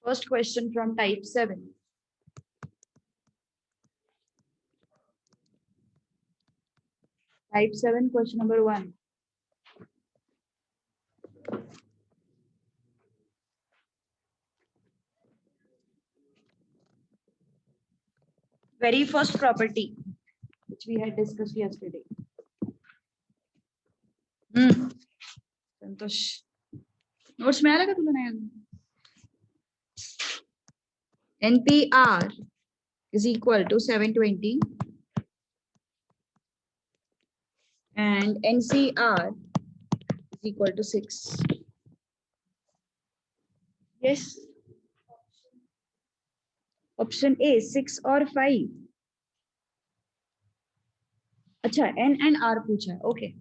First question from type 7. Type 7, question number 1. Very first property, which we had discussed yesterday. Santosh notes में आएगा तुला नहीं NPR is equal to 720 and NCR is equal to 6. Yes. Option A 6 or 5. अच्छा N and R पूछा है. Okay.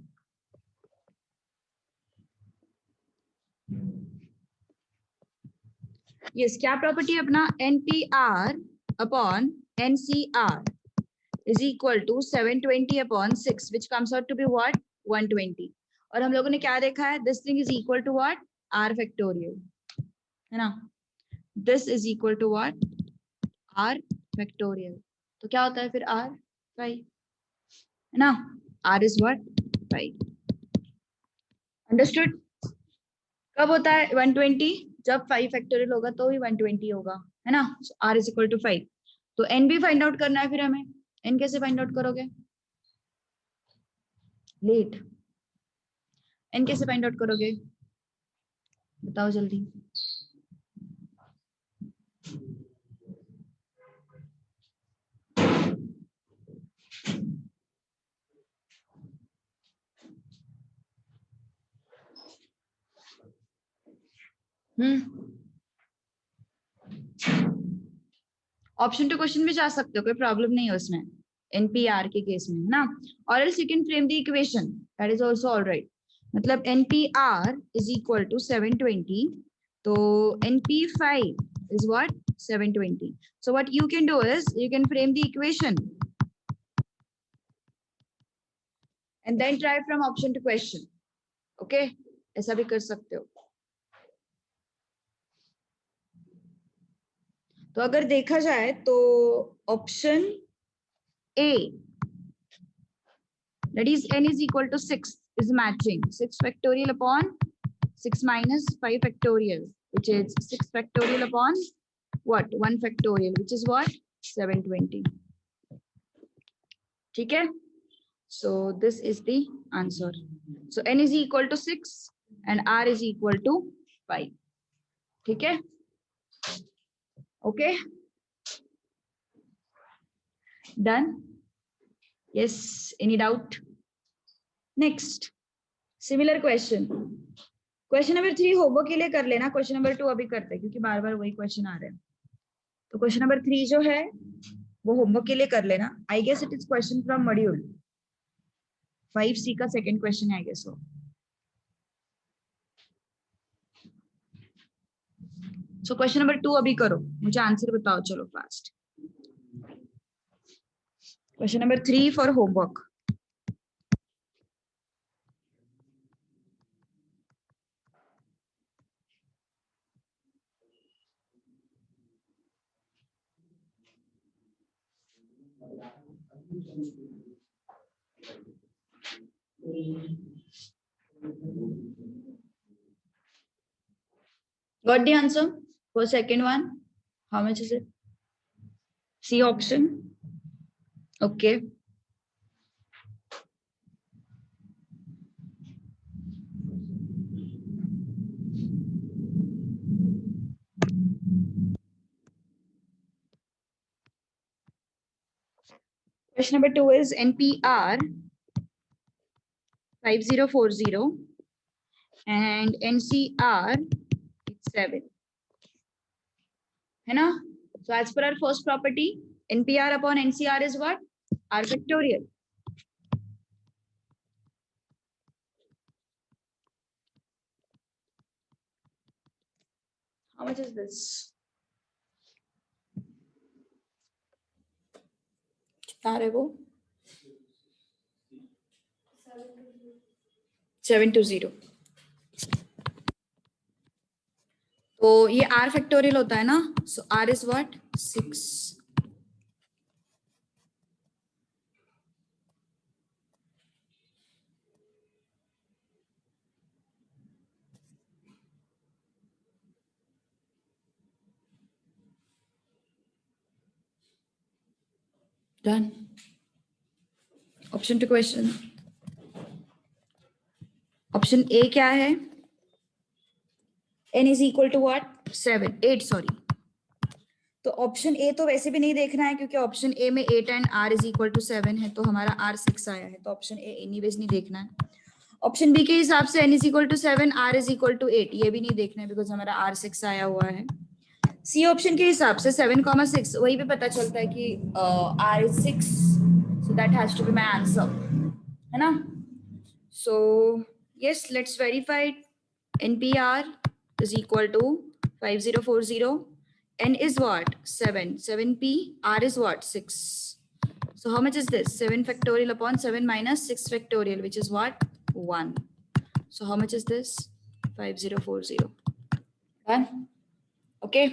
Yes, क्या property है अपना NPR upon NCR is equal to 720 upon 6, which comes out to be what? 120. और हम लोगों ने क्या देखा है? This thing is equal to what? R factorial. है ना? This is equal to what? R factorial. तो क्या होता है फिर R? 5. है ना? R is what? 5. Understood? कब होता है 120? जब 5 फैक्टोरियल होगा तो ही 120 होगा, है ना? So R is equal to 5. तो N भी फाइंड आउट करना है फिर हमें. N कैसे फाइंड आउट करोगे? लेट. N कैसे फाइंड आउट करोगे? बताओ जल्दी. ऑप्शन टू क्वेश्चन भी जा सकते हो, कोई प्रॉब्लम नहीं है उसमें एनपीआर के केस में, है ना? और else you can frame the equation, that is also alright. मतलब एनपीआर इज इक्वल टू 720, तो NP5 is what? 720. So what you can do is you can frame the equation and then try from option to question. Okay, ऐसा भी कर सकते हो. तो अगर देखा जाए तो option A, that is N is equal to 6 is matching. 6 factorial upon 6 minus 5 factorial, which is 6 factorial upon what? 1 factorial, which is what? 720. ठीक है? So this is the answer. So N is equal to 6 and R is equal to 5. ठीक है? Okay? Done? Yes, any doubt? Next, similar question. Question number 3 homework के लिए कर लेना. Question number 2 अभी करते हैं क्योंकि बार बार वही क्वेश्चन आ रहे हैं. तो question number 3 जो है वो होमवर्क के लिए कर लेना. I guess it is question from module 5C का second question है, I guess so. So question number 2 अभी करो, मुझे आंसर बताओ चलो fast. Question number 3 for homework. Got the answer for second one? How much is it? C option. Okay. Question number 2 is NPR 5040 and NCR 7. है ना? So as per our first property, NPR upon NCR is what? R factorial. How much is this? कितना है वो? 720. तो ये r factorial होता है ना, so r is what 6. Done. Option two question. Option A क्या है? n is equal to what 7 8 sorry. तो ऑप्शन ए तो वैसे भी नहीं देखना है क्योंकि ऑप्शन ए में 8 and r is equal to 7 है, तो हमारा r 6 आया है, तो ऑप्शन ए एनीवेज नहीं देखना है. ऑप्शन बी के हिसाब से n is equal to 7 r is equal to 8, ये भी नहीं देखना है बिकॉज हमारा r 6 आया हुआ है. सी ऑप्शन के हिसाब से 7,6 वही पे पता चलता है कि r is 6, so that has to be my answer, है ना. So yes, let's verify. npr is equal to 5040. n is what 7, 7p, r is what 6. So how much is this? 7 factorial upon 7 minus 6 factorial, which is what 1. So how much is this? 5040. Done. Okay,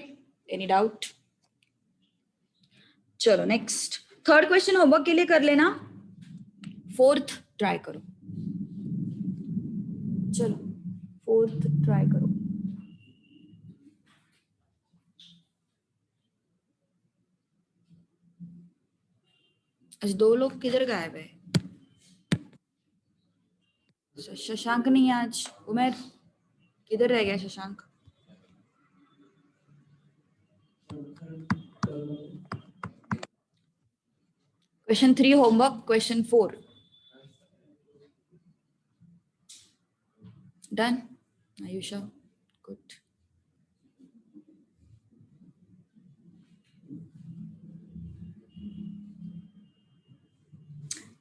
any doubt? चलो next. Third question homework के लिए कर लेना, fourth try करो. चलो fourth try करो. आज 2 लोग किधर गायब है? शशांक नहीं है आज. उमेर किधर रह गया Shashank? Question 3 homework, question 4 done. Ayusha good.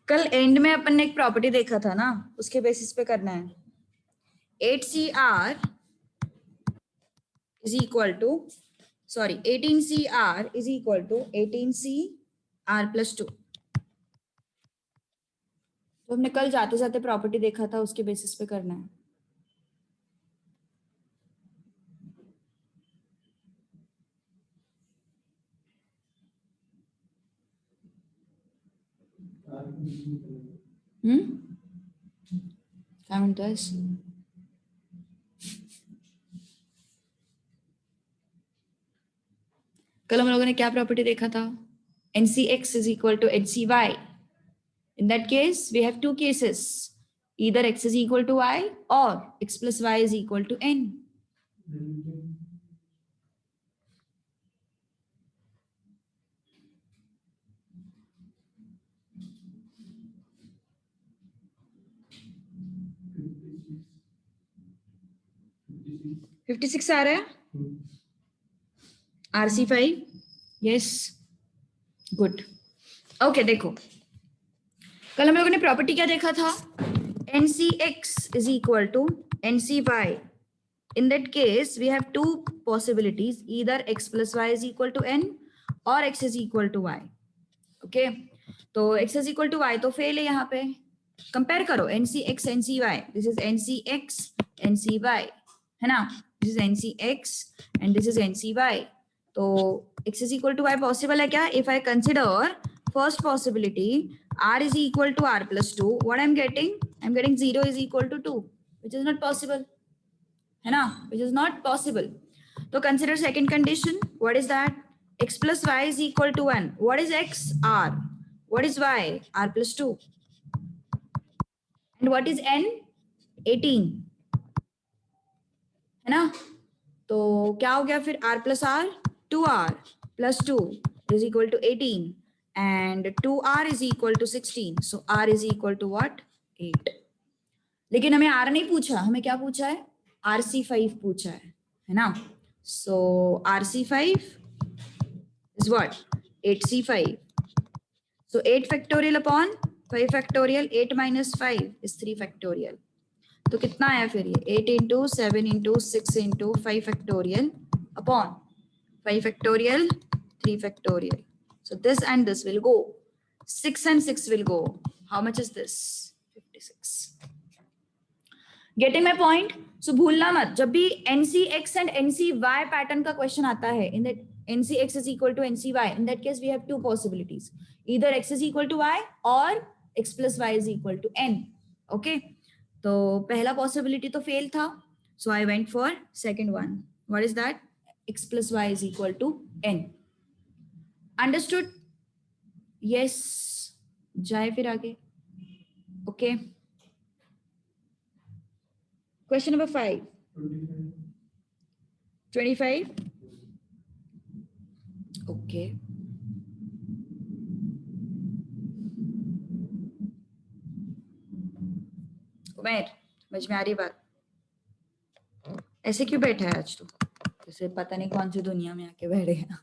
कल एंड में अपन ने एक प्रॉपर्टी देखा था ना, उसके बेसिस पे करना है. 8CR is equal to, sorry, 18CR is equal to 18CR plus 2. तो हमने कल जाते जाते प्रॉपर्टी देखा था, उसके बेसिस पे करना है. काय म्हणतोयस? कल हम लोगों ने क्या प्रॉपर्टी देखा था? NCX is equal to NCY. In that case, we have two cases. Either x is equal to y or x plus y is equal to n. $56 आ रहा है. RC5 yes good. ओके देखो, कल हम लोगों ने property क्या देखा था? NCX is equal to NCY. In that case, we have two possibilities. Either x plus y is equal to n or x is equal to y. Okay, तो x is equal to y तो fail है यहाँ पे. Compare करो NCX NCY. This is NCX NCY, है ना? This is NCX and this is NCY. तो x is equal to y possible है क्या? If I consider first possibility, r is equal to r plus 2, what I'm getting? I'm getting 0 is equal to 2, which is not possible, है ना? Which is not possible. तो consider second condition. What is that? X plus y is equal to 1. What is x? R. What is y? R plus 2. And what is n? 18, है ना? तो क्या हो गया फिर? r plus r, 2r plus 2 is equal to 18 and 2r is equal to 16. So r is equal to what? 8. लेकिन हमें r नहीं पूछा, हमें क्या पूछा है? RC5 पूछा है ना? So RC5 is what? 8C5. So 8 factorial upon 5 factorial, 8 minus 5 is 3 factorial. तो कितना आया फिर ये? 8 into 7 into 6 into 5 factorial upon 5 factorial, 3 factorial. So this and this will go. 6 and 6 will go. How much is this? 56. Getting my point? So भूलना मत, जब भी NC(x) and NC(y) pattern का क्वेश्चन आता है, in that NC(x) is equal to NC(y), in that case we have two possibilities, either x is equal to y or x plus y is equal to n. Okay, तो पहला possibility तो fail था, so I went for second one. What is that? X plus y is equal to n. Understood? Yes. जाए फिर आगे. Okay. Question number 5. 25. Okay. उमेर, समझ में आ रही बात? ऐसे क्यों बैठा है आज तो? जैसे पता नहीं कौन सी दुनिया में आके बैठ गया,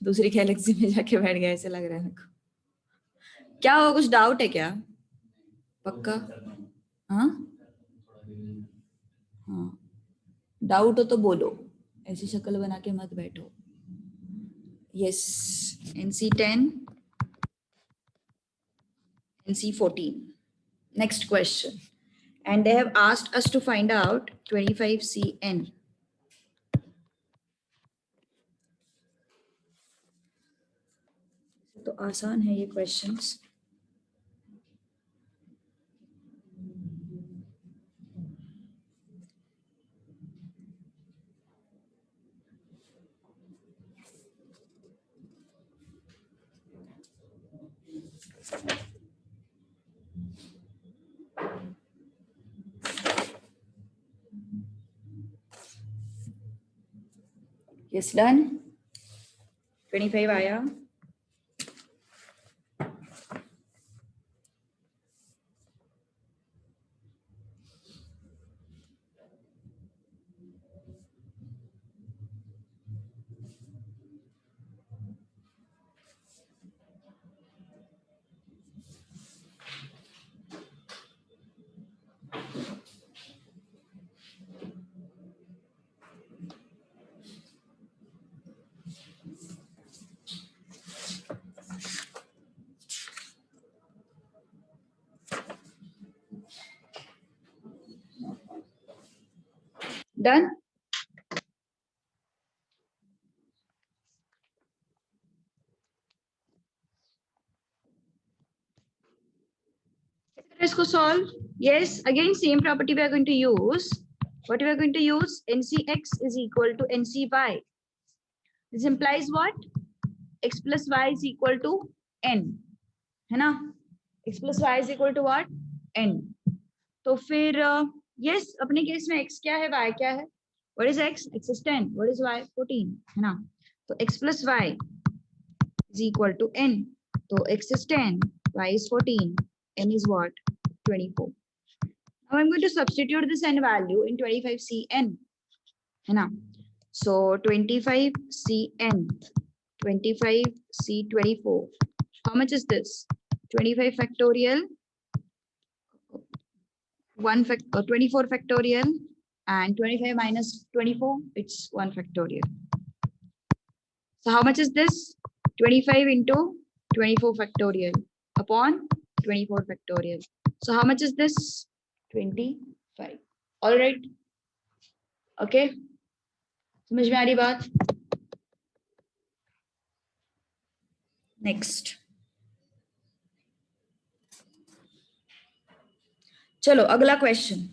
दूसरी गैलेक्सी में जाके बैठ गया, ऐसे लग रहा है मेरे को. क्या हो, कुछ डाउट है क्या? पक्का? हाँ हाँ, डाउट हो तो बोलो, ऐसी शक्ल बना के मत बैठो. Yes, NC10, NC14. Next question. And they have asked us to find out 25CN. तो आसान है ये क्वेश्चंस. Yes, done. 25 आया. Done. इसको solve. Yes, again same property we are going to use. What we are going to use? NCX is equal to NCY. This implies what? X plus y is equal to n, है ना? X plus y is equal to what? n. तो फिर yes, अपने case में x क्या है, y क्या है? What is x? X is 10. What is y? 14, है ना? तो x plus y is equal to n. So x is 10, y is 14, n is what? 24. Now I'm going to substitute this n value in 25CN, है ना? So 25CN, 25C24. How much is this? 25 factorial, 24 factorial, and 25 minus 24, it's 1 factorial. So how much is this? 25 into 24 factorial upon 24 factorial. So how much is this? 25. All right. Okay. समझ में आ रही बात? Next. चलो अगला question.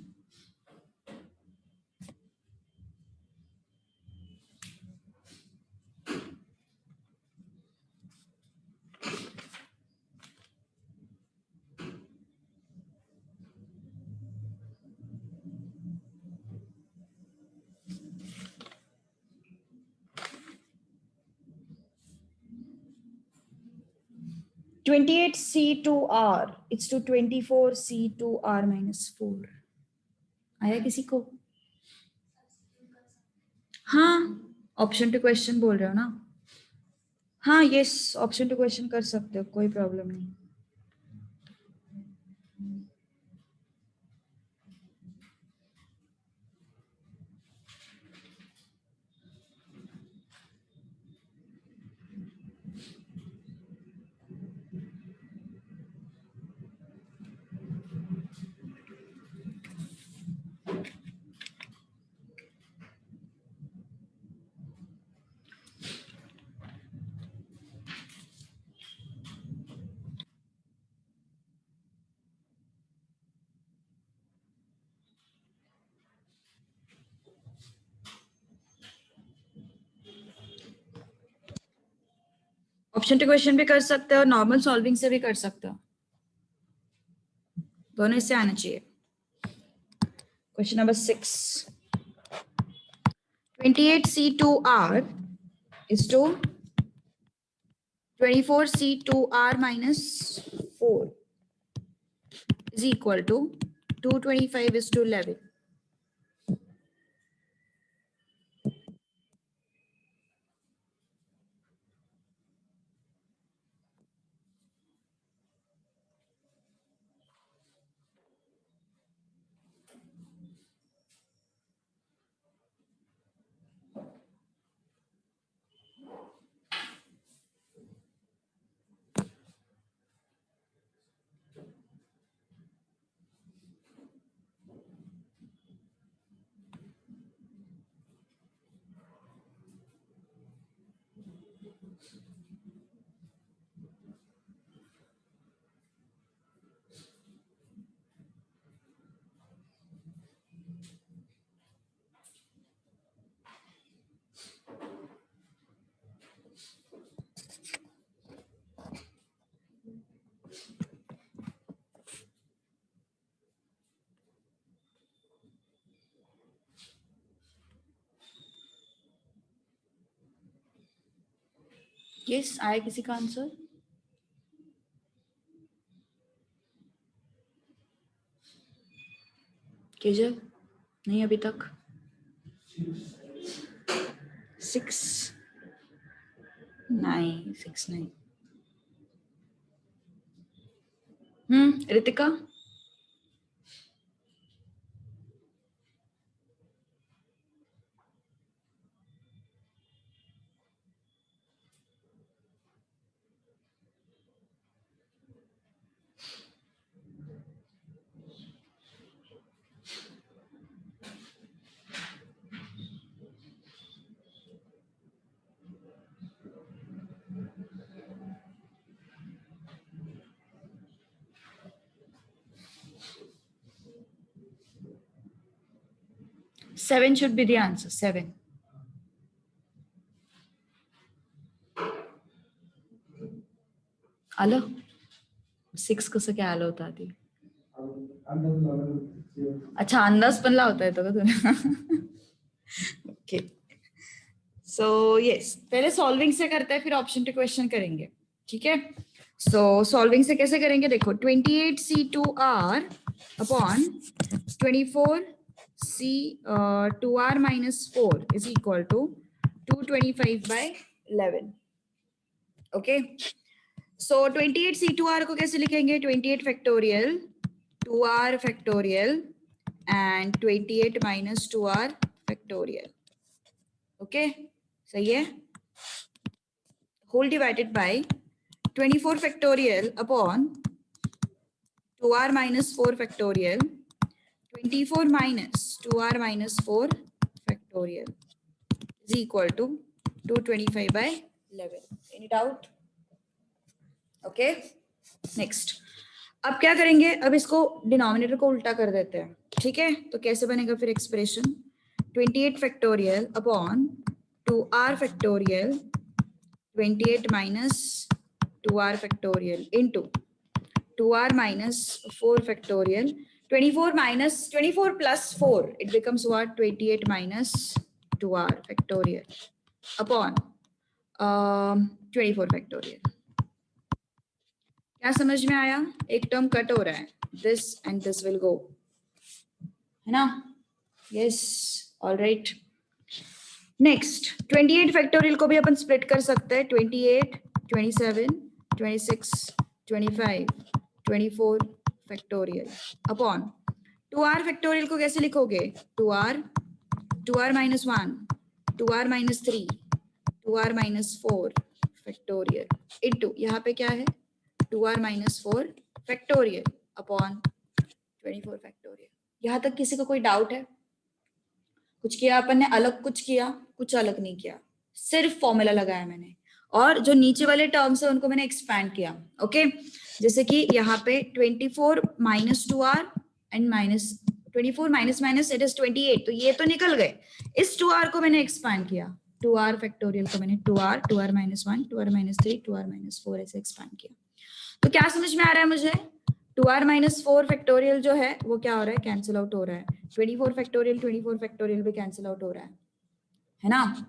(28C2R) it's to 24C2R minus 4. आया किसी को? हाँ, ऑप्शन टू क्वेश्चन बोल रहे हो ना? हाँ, यस, ऑप्शन टू क्वेश्चन कर सकते हो, कोई प्रॉब्लम नहीं. ऑप्शन टू क्वेश्चन भी कर सकते हो, नॉर्मल सॉल्विंग से भी कर सकते हो, दोनों इससे आना चाहिए। Question number 6, 28C2R is to 24C2R minus 4 is equal to 225 is to 11. Yes, आया किसी का आंसर? केजल नहीं अभी तक। 6 9 6 9। Ritika? Seven should be the answer. 7. आलं? 6 कसं काय आलं होतं आधी? अच्छा, अंदाज पण लावता येतो का तुला? ओके, सो यस, पहले सॉल्विंग से करते हैं, फिर ऑप्शन टू क्वेश्चन करेंगे, ठीक है? सो सॉल्विंग से कैसे करेंगे? देखो, 28C2R upon 24C2R minus 4 is equal to 225/11. Okay, so 28C2R को कैसे लिखेंगे? 28 factorial 2R factorial and 28 minus 2R factorial. Okay, सही है? Whole divided by 24 factorial upon 2R minus 4 factorial, 24 minus 2R minus 4 factorial is equal to 225/11. Any doubt? Okay, next. अब क्या करेंगे? अब इसको डिनोमिनेटर को उल्टा कर देते हैं, ठीक है? तो कैसे बनेगा फिर expression? 28 factorial upon 2R factorial 28 minus 2R factorial into 2R minus 4 factorial. 24 plus 4, it becomes what? 28 minus 2R factorial upon 24 factorial. क्या समझ में आया? एक टर्म कट हो रहा है, this and this will go, है ना? Yes, all right. Next, 28 factorial को भी अपन स्प्लिट कर सकते हैं. 28, 27, 26, 25, 24 फैक्टोरियल अपॉन 2R फैक्टोरियल को कैसे लिखोगे? 2R minus 1, 2R minus 3, 2R minus 4 factorial into, यहाँ पे क्या है? 2R minus 4 factorial upon 24 factorial. यहाँ तक किसी को कोई डाउट है? कुछ किया अपन ने अलग, कुछ किया, कुछ अलग नहीं किया, सिर्फ फॉर्मूला लगाया मैंने, और जो नीचे वाले टर्म्स है उनको मैंने एक्सपैंड किया. ओके, जैसे कि यहाँ पे 24 minus 2R and -24 minus it is 28, तो ये तो निकल गए. इस 2R को मैंने एक्सपैंड किया, 2r फैक्टोरियल को मैंने 2r 2r-1 2r-3 2r-4 ऐसे एक्सपांड किया। तो क्या समझ में आ रहा है मुझे? 2r-4 फैक्टोरियल जो है वो क्या हो रहा है, कैंसिल आउट हो रहा है। 24 फैक्टोरियल भी कैंसिल आउट हो रहा है ना।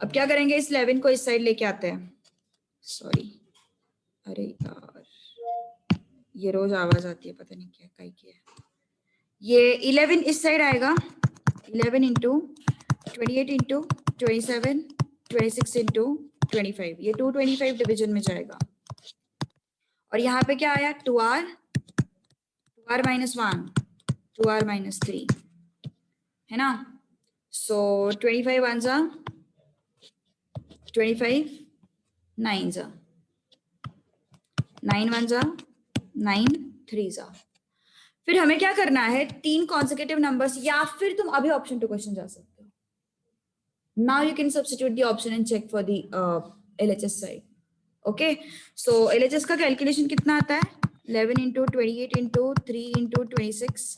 अब क्या करेंगे, इस 11 को इस साइड लेके आते हैं। सॉरी, अरे यार ये रोज आवाज आती है, पता नहीं क्या काई की है। ये 11 इस साइड आएगा, 11 इंटू 28 इंटू 27 26 इंटू 25, ये 225 डिवीजन में जाएगा। और यहाँ पे क्या आया, 2r 2r-1 2r-3 है ना। सो 25 1 जा 25 9 जा 9 1 जा 9 3 जा। फिर हमें क्या करना है, 3 कॉन्सेक्यूटिव नंबर्स, या फिर तुम अभी ऑप्शन टू क्वेश्चन जा सकते हो। Now you can substitute the option and check for the LHS side. Okay, so LHS का कैलकुलेशन कितना आता है, 11 into 28 into 3 into 26।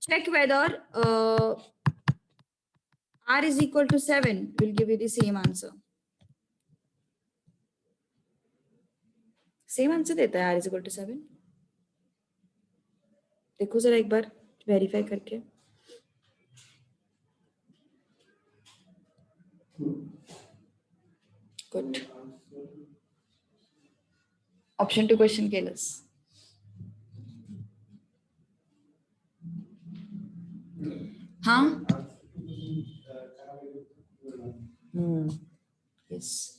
Check whether r is equal to 7 will give you the same answer. Same answer देता है r is equal to 7। देखो जरा एक बार वेरीफाई करके। गुड, ऑप्शन टू क्वेश्चन केलस। हाँ यस।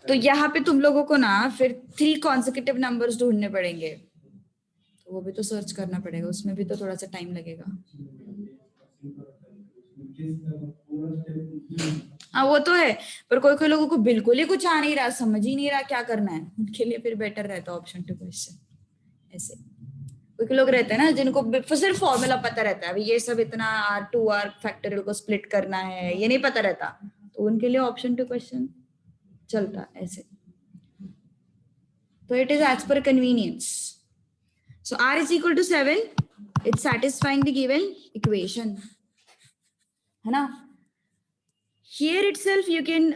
तो यहाँ पे तुम लोगों को ना फिर 3 कॉन्सेक्यूटिव नंबर्स ढूंढने पड़ेंगे, तो वो भी तो सर्च करना पड़ेगा, उसमें भी तो थोड़ा सा टाइम लगेगा। हाँ वो तो है, पर कोई कोई लोगों को बिल्कुल ही कुछ आ नहीं रहा, समझ ही नहीं रहा क्या करना है, उनके लिए फिर बेटर रहता है ऑप्शन टू क्वेश्चन। ऐसे कोई लोग रहते हैं ना जिनको सिर्फ फॉर्मूला पता रहता है, अभी ये सब इतना r2r फैक्टोरियल को स्प्लिट करना है ये नहीं पता रहता, तो उनके लिए ऑप्शन टू क्वेश्चन चलता ऐसे। तो it is as per convenience. So r is equal to 7, it's satisfying the given equation, है ना। Here itself you can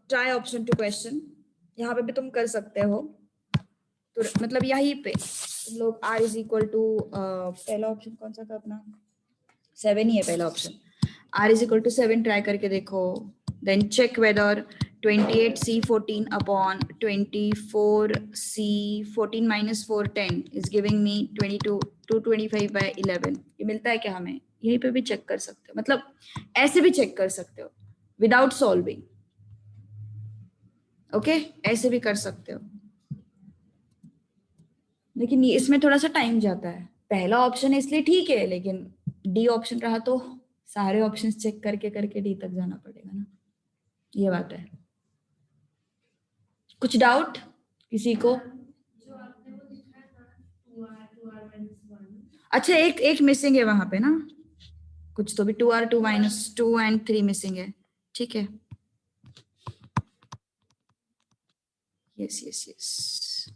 try option to question, यहाँ पे भी तुम कर सकते हो। तो मतलब यहीं पे तुम लोग r is equal to पहला ऑप्शन कौन सा था अपना, 7 ही है पहला option. r is equal to 7 try करके देखो, then check whether 28c14 upon 24c14 minus 4 10 is giving me 225 by 11, ये मिलता है क्या हमें। यहीं पे भी चेक कर सकते हो, मतलब ऐसे भी चेक कर सकते हो विदाउट सॉल्विंग। ओके, ऐसे भी कर सकते हो, लेकिन इसमें थोड़ा सा टाइम जाता है। पहला ऑप्शन है इसलिए ठीक है, लेकिन डी ऑप्शन रहा तो सारे ऑप्शंस चेक करके करके डी तक जाना पड़ेगा ना, ये बात है। कुछ डाउट किसी को? अच्छा एक मिसिंग है वहां पे ना, कुछ तो भी 2r 2 minus 2 and 3 मिसिंग है, ठीक है। यस यस यस,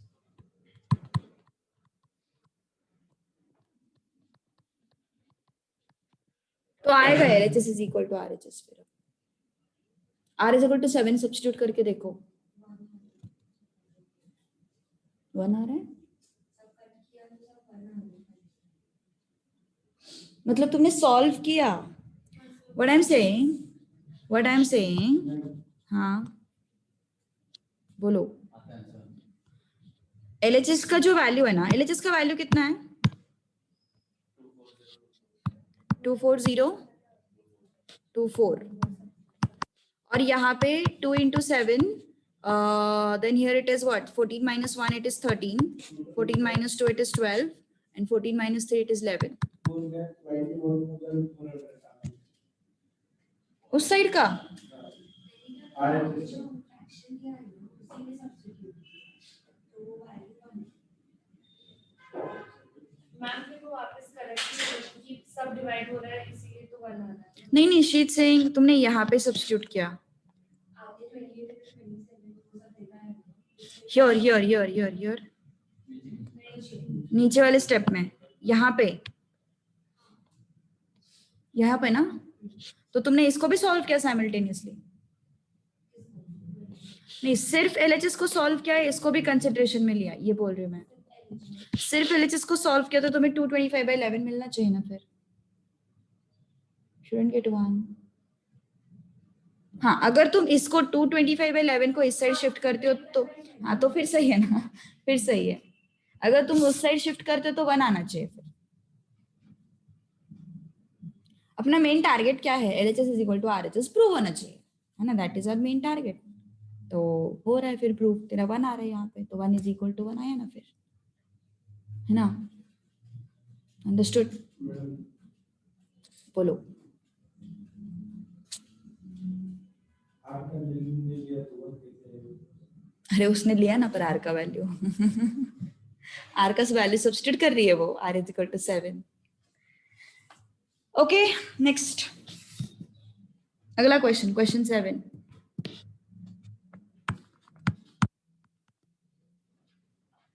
तो आएगा LHS is equal to RHS। फिर r is equal to 7 substitute करके देखो, 1 आ रहा है, मतलब तुमने सॉल्व किया। व्हाट आई एम सेइंग, हाँ बोलो। LHS का जो वैल्यू है ना, LHS का वैल्यू कितना है, 24024, और यहाँ पे 2 into 7, then here it is what, 14 minus 1 it is 13, 14 minus 2 it is 12, and 14 minus 3 it is 11। उस साइड का सब डिवाइड हो रहा है इसीलिए तो 1 आ रहा है। नहीं शीट सेइंग तुमने यहाँ पे सब्स्टिट्यूट किया, हियर नीचे वाले स्टेप में, यहाँ पे ना, तो तुमने इसको भी सॉल्व किया साइमल्टेनियसली? नहीं, सिर्फ एलएचएस को सॉल्व किया है, इसको भी कंसिडरेशन में लिया, ये बोल रही हूँ मैं। सिर्फ एलएचएस को सॉल्व किया तो तुम्हें 225/11 मिलना चाहिए ना फिर। Shouldn't get 1. हाँ, अगर तुम इसको 225/11 को इस साइड शिफ्ट करते हो तो हाँ, तो फिर सही है ना, फिर सही है। अगर तुम उस साइड शिफ्ट करते हो तो 1 आना चाहिए फिर। अपना मेन टारगेट क्या है? LHS is equal to RHS prove होना चाहिए, है ना? That is our main target. तो हो रहा है फिर प्रूव, तेरा 1 आ रहा है यहाँ पे, तो 1 इज इक्वल टू 1 आया ना फिर, है ना? अंडरस्टूड? बोलो। अरे उसने लिया ना पर आर का वैल्यू आर का वैल्यू सब्स्टिट्यूट कर रही है वो, R is equal to 7। Okay, next अगला क्वेश्चन, क्वेश्चन 7।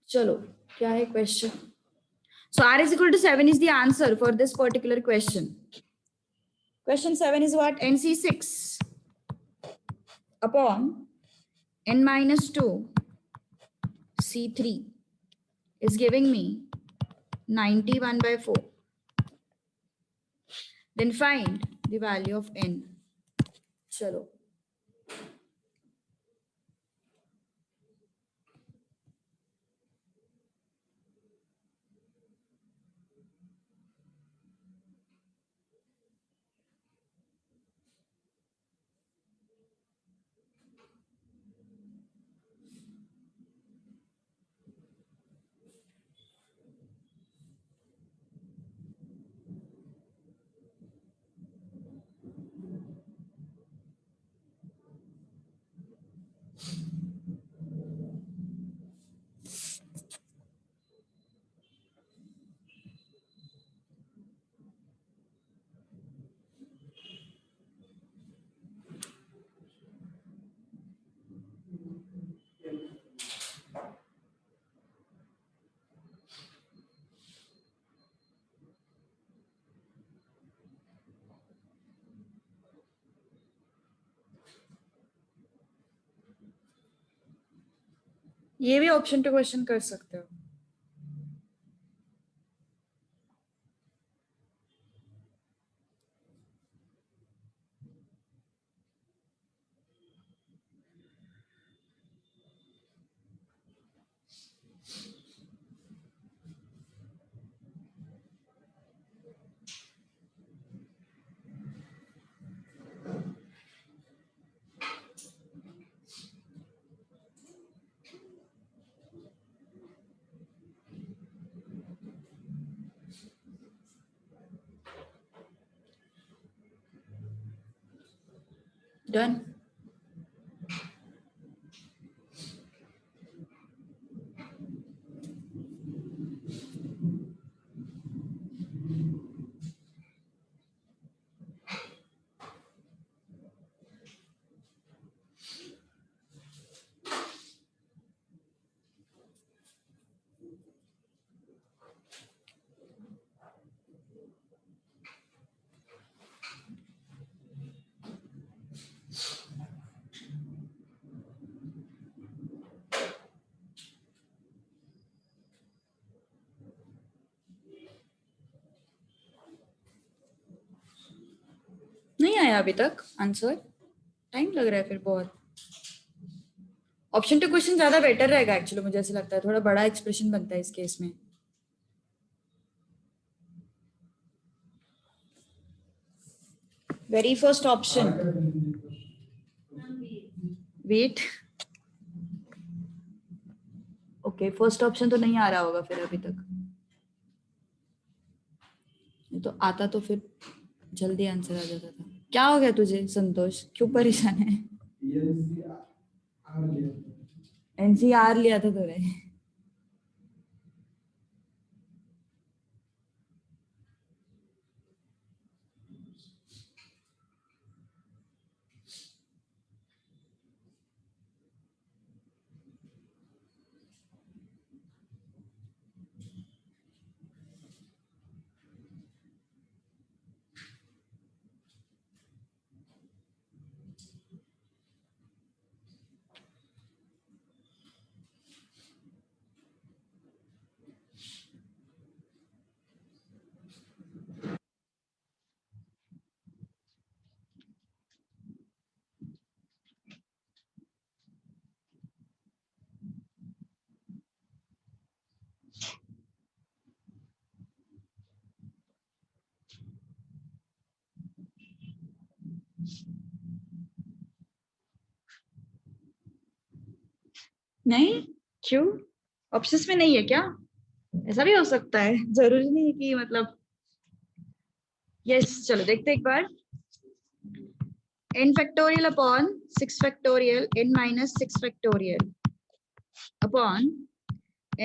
चलो, क्या है question? So r is equal to 7 is the answer for this particular question. Question 7 is what? NC6 upon n minus 2 C3 is giving me 91/4. Then find the value of n. Chalo. ये भी option two question कर सकते हो। Done. नहीं आया अभी तक answer? Time लग रहा है फिर बहुत। ऑप्शन टू क्वेश्चन ज्यादा बेटर रहेगा एक्चुअली, मुझे ऐसा लगता है, थोड़ा बड़ा एक्सप्रेशन बनता है इस केस में। Very first option, wait. Okay, first option तो नहीं आ रहा होगा फिर अभी तक, ये तो आता तो फिर जल्दी आंसर आ जाता था। क्या हो गया तुझे संतोष, क्यों परेशान है? एनसीआर लिया था तूने? नहीं, क्यों? ऑप्शंस में नहीं है क्या? ऐसा भी हो सकता है, जरूरी नहीं है कि मतलब। यस, चलो देखते एक बार। n factorial upon 6 factorial n minus 6 factorial upon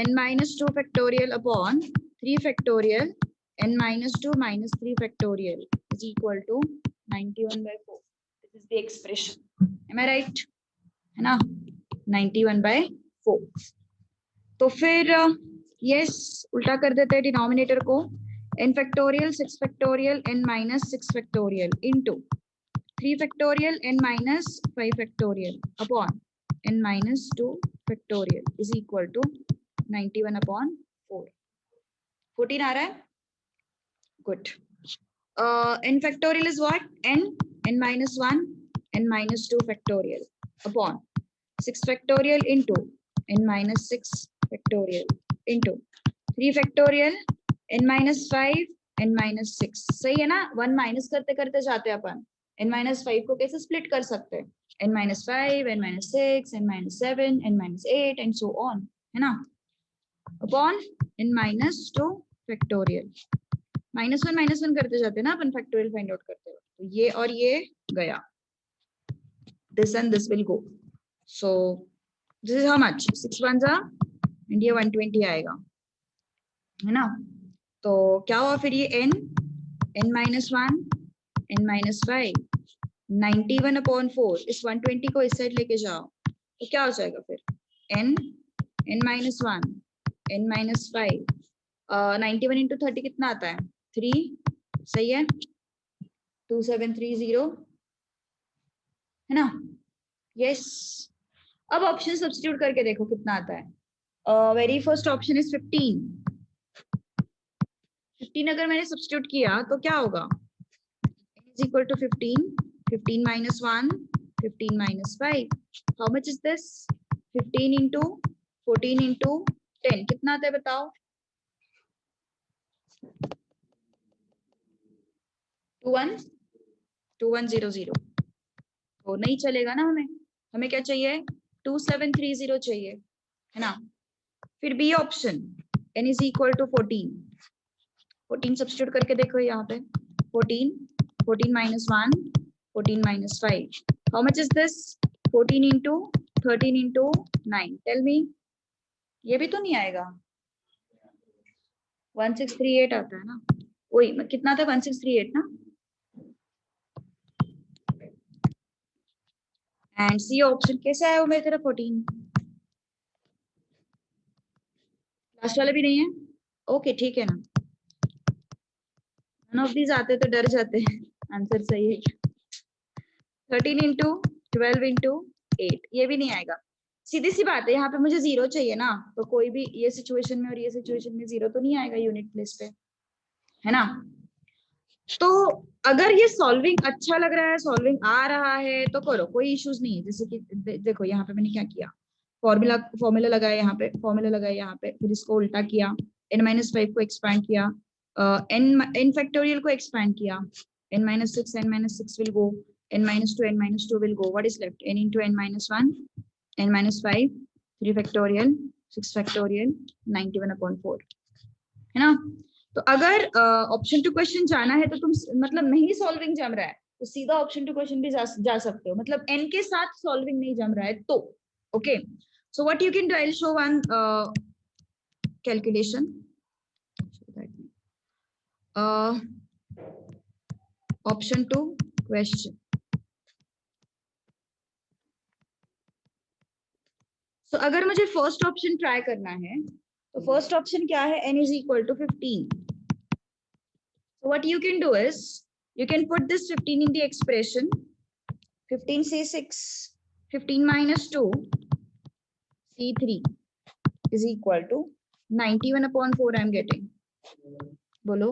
n minus 2 factorial upon 3 factorial n minus 2 minus 3 factorial is equal to 91/4. This is the expression. Am I right? है ना, 91/4. तो फिर यस, उल्टा कर देते हैं डिनोमिनेटर को। n factorial 6 factorial n minus 6 factorial into 3 factorial n minus 5 factorial upon n minus 2 factorial is equal to 91/4. 14 आ रहा है? Good. N factorial is what? n minus 1 n minus 2 factorial upon 6 factorial into n minus 6 factorial into 3 factorial n minus 5 n minus 6. सही है ना? 1 minus करते करते जाते हैं अपन। n minus 5 को कैसे स्प्लिट कर सकते हैं? n minus 5 n minus 6 n minus 7 n minus 8 and so on, है ना? Upon n minus 2 factorial. -1 करते जाते हैं ना अपन फैक्टोरियल फाइंड आउट करते हैं। तो ये और ये गया, this and this will go. So this is how much, 6 1 जा एंड ये 120 आएगा, है ना? तो क्या हुआ फिर? ये n minus 1 n minus 5 91/4, इस 120 को इस साइड लेके जाओ तो क्या हो जाएगा फिर? n minus 1 n minus 5 91 into 30 कितना आता है? 3, सही है? 2730, है ना? यस। अब ऑप्शन सब्स्टिट्यूट करके देखो कितना आता है। Very first option is 15। 15 अगर मैंने सब्स्टिट्यूट किया तो क्या होगा? is equal to 15, 15 minus 1, 15 minus 5. How much is this? 15 into 14 into 10 कितना आता है बताओ? 2100। तो नहीं चलेगा ना, हमें क्या चाहिए? 2730 चाहिए, है ना? फिर B option, n is equal to 14. 14 सब्स्टिट्यूट करके देखो यहाँ पे। 14 14 minus 1 14 minus 5. How much is this? 14 into 13 into 9. Tell me. ये भी तो नहीं आएगा। 1638 आता है ना? वही कितना था? 1638 ना? एंड सी ऑप्शन कैसे आया वो मेरी तरफ? 14 लास्ट वाला भी नहीं है? ओके ठीक है ना। नन ऑफ दीज आते तो डर जाते हैं। आंसर सही है। 13 into 12 into 8, ये भी नहीं आएगा। सीधी सी बात है, यहाँ पे मुझे 0 चाहिए ना, तो कोई भी ये सिचुएशन में और ये सिचुएशन में 0 तो नहीं आएगा यूनिट प्लेस पे, है ना? तो अगर ये सॉल्विंग अच्छा लग रहा है, सॉल्विंग आ रहा है तो करो, कोई इश्यूज नहीं है। जैसे कि देखो यहाँ पे मैंने क्या किया, फॉर्मूला लगाया यहाँ पे, फॉर्मूला लगाया यहाँ पे, फिर इसको उल्टा किया, n-5 को एक्सपैंड किया, n फैक्टोरियल को एक्सपैंड किया, n-6 n-6 will go, n-2 will go. What is left? n into n-1 n-5 3 factorial 6 factorial 91/4, है ना? तो अगर ऑप्शन टू क्वेश्चन जाना है तो तुम मतलब नहीं सॉल्विंग जम रहा है तो सीधा ऑप्शन टू क्वेश्चन भी जा सकते हो, मतलब n के साथ सॉल्विंग नहीं जम रहा है तो। Okay, so what you can do, I will show one calculation. Option two question. तो अगर मुझे फर्स्ट ऑप्शन ट्राई करना है तो फर्स्ट ऑप्शन क्या है? n is equal to 15. So what you can do is you can put this 15 in the expression. 15 C6, 15 minus 2 C3 is equal to 91/4. I'm getting. बोलो।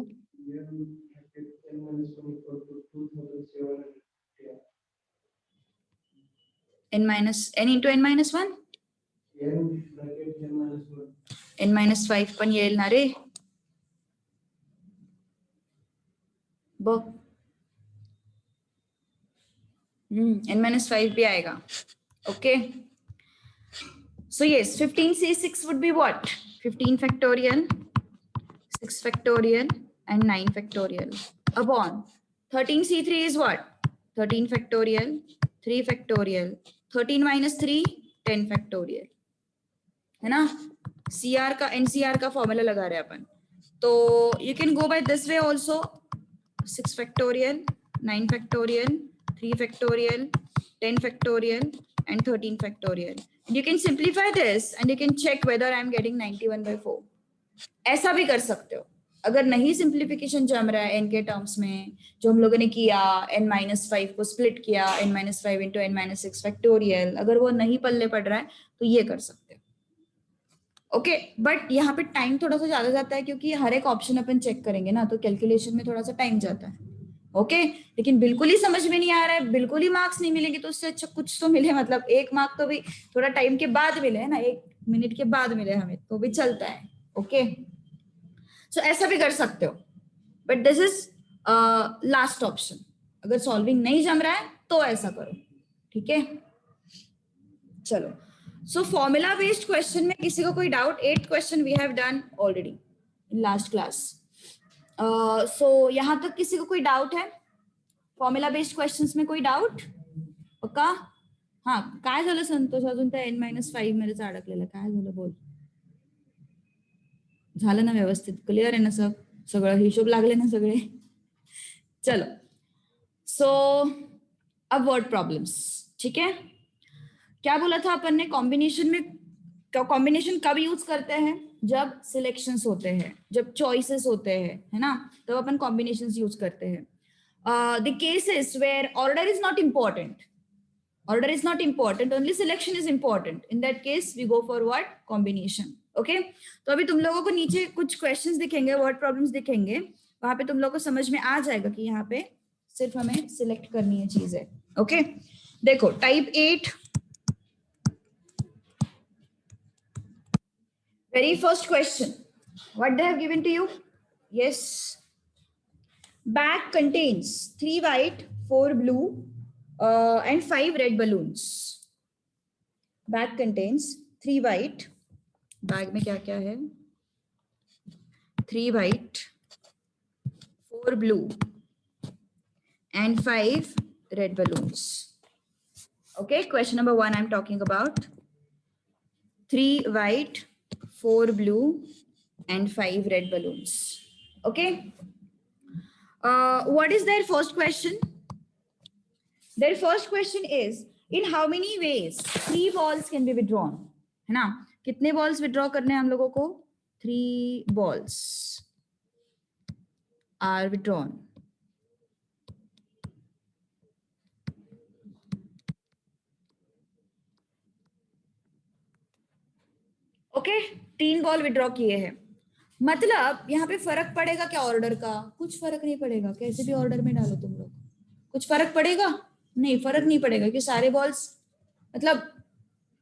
n into n-1 n-5 पण येईल ना रे बघ। n-5 भी आएगा। Okay, So yes, 15C6 would be what? 15 factorial, 6 factorial, and 9 factorial upon 13C3 is what? 13 factorial, 3 factorial, 13 minus 3, 10 factorial. है ना? CR का NCR का फॉर्मूला लगा रहे हैं अपन. तो you can go by this way also. 6 factorial, 9 factorial, 3 factorial, 10 factorial, and 13 factorial. And you can simplify this and you can check whether I am getting 91/4. ऐसा भी कर सकते हो. अगर नहीं सिंप्लीफिकेशन जम रहा है n के टर्म्स में, जो हम लोगों ने किया n-5 को स्प्लिट किया n-5 इंटू n-6 फैक्टोरियल, अगर वो नहीं पल्ले पड़ रहा है तो ये कर सकते हो. ओके, बट यहाँ पे टाइम थोड़ा सा ज्यादा जाता है क्योंकि हर एक ऑप्शन अपन चेक करेंगे ना, तो कैलकुलेशन में थोड़ा सा टाइम जाता है. ओके, लेकिन बिल्कुल ही समझ में नहीं आ रहा है, बिल्कुल ही मार्क्स नहीं मिलेंगे तो उससे अच्छा कुछ तो मिले, मतलब 1 मार्क तो भी थोड़ा टाइम के बाद मिले है ना, 1 मिनट के बाद मिले हमें तो भी चलता है. ओके, सो ऐसा भी कर सकते हो, but this is last option. अगर सॉल्विंग नहीं जम रहा है तो ऐसा करो. ठीक है, चलो. सो फॉर्मूला बेस्ड क्वेश्चन में किसी को कोई doubt? 8 question we have done already in last class. So यहां तक किसी को कोई डाउट है? फॉर्म्युला बेस्ड क्वेश्चंस में कोई डाउट? पक्का? हा, काय झालं संतोष? अजून त्या n-5 मध्येच अडकलेलं, काय झालं बोल? झालं ना व्यवस्थित? क्लियर आहे ना सब? सगळं हिशोब लागले ना सगळे? चलो, सो अब वर्ड प्रॉब्लम्स. ठीक है, क्या बोला था अपन ने? कॉम्बिनेशन में, कॉम्बिनेशन कब यूज करते हैं? जब सिलेक्शंस होते हैं, जब चॉइसेस होते हैं, है ना, तब अपन कॉम्बिनेशंस यूज करते हैं. The cases where order is not important, order is not important, only selection is important, in that case we go for what? Combination. Okay, तो अभी तुम लोगों को नीचे कुछ क्वेश्चंस दिखेंगे, वर्ड प्रॉब्लम्स दिखेंगे, वहां पे तुम लोगों को समझ में आ जाएगा कि यहाँ पे सिर्फ हमें सिलेक्ट करनी है चीजें. ओके, देखो type 8, very first question, what they have given to you? Yes, bag contains 3 white, 4 blue, and 5 red balloons. Bag contains 3 white. Bag में क्या क्या है? 3 white, 4 blue, and 5 red balloons. Okay, question number 1 I'm talking about. 3 white, 4 blue, and 5 red balloons. Okay. What is their first question? Their first question is, in how many ways 3 balls can be withdrawn? है ना, कितने balls withdraw करने हैं हम लोगों को? 3 balls are withdrawn. Okay, 3 ball withdraw किए हैं. मतलब यहाँ पे फर्क पड़ेगा क्या ऑर्डर का? कुछ फर्क नहीं पड़ेगा, कैसे भी ऑर्डर में डालो तुम लोग, कुछ फर्क पड़ेगा? नहीं, फर्क नहीं पड़ेगा क्योंकि सारे बॉल्स, मतलब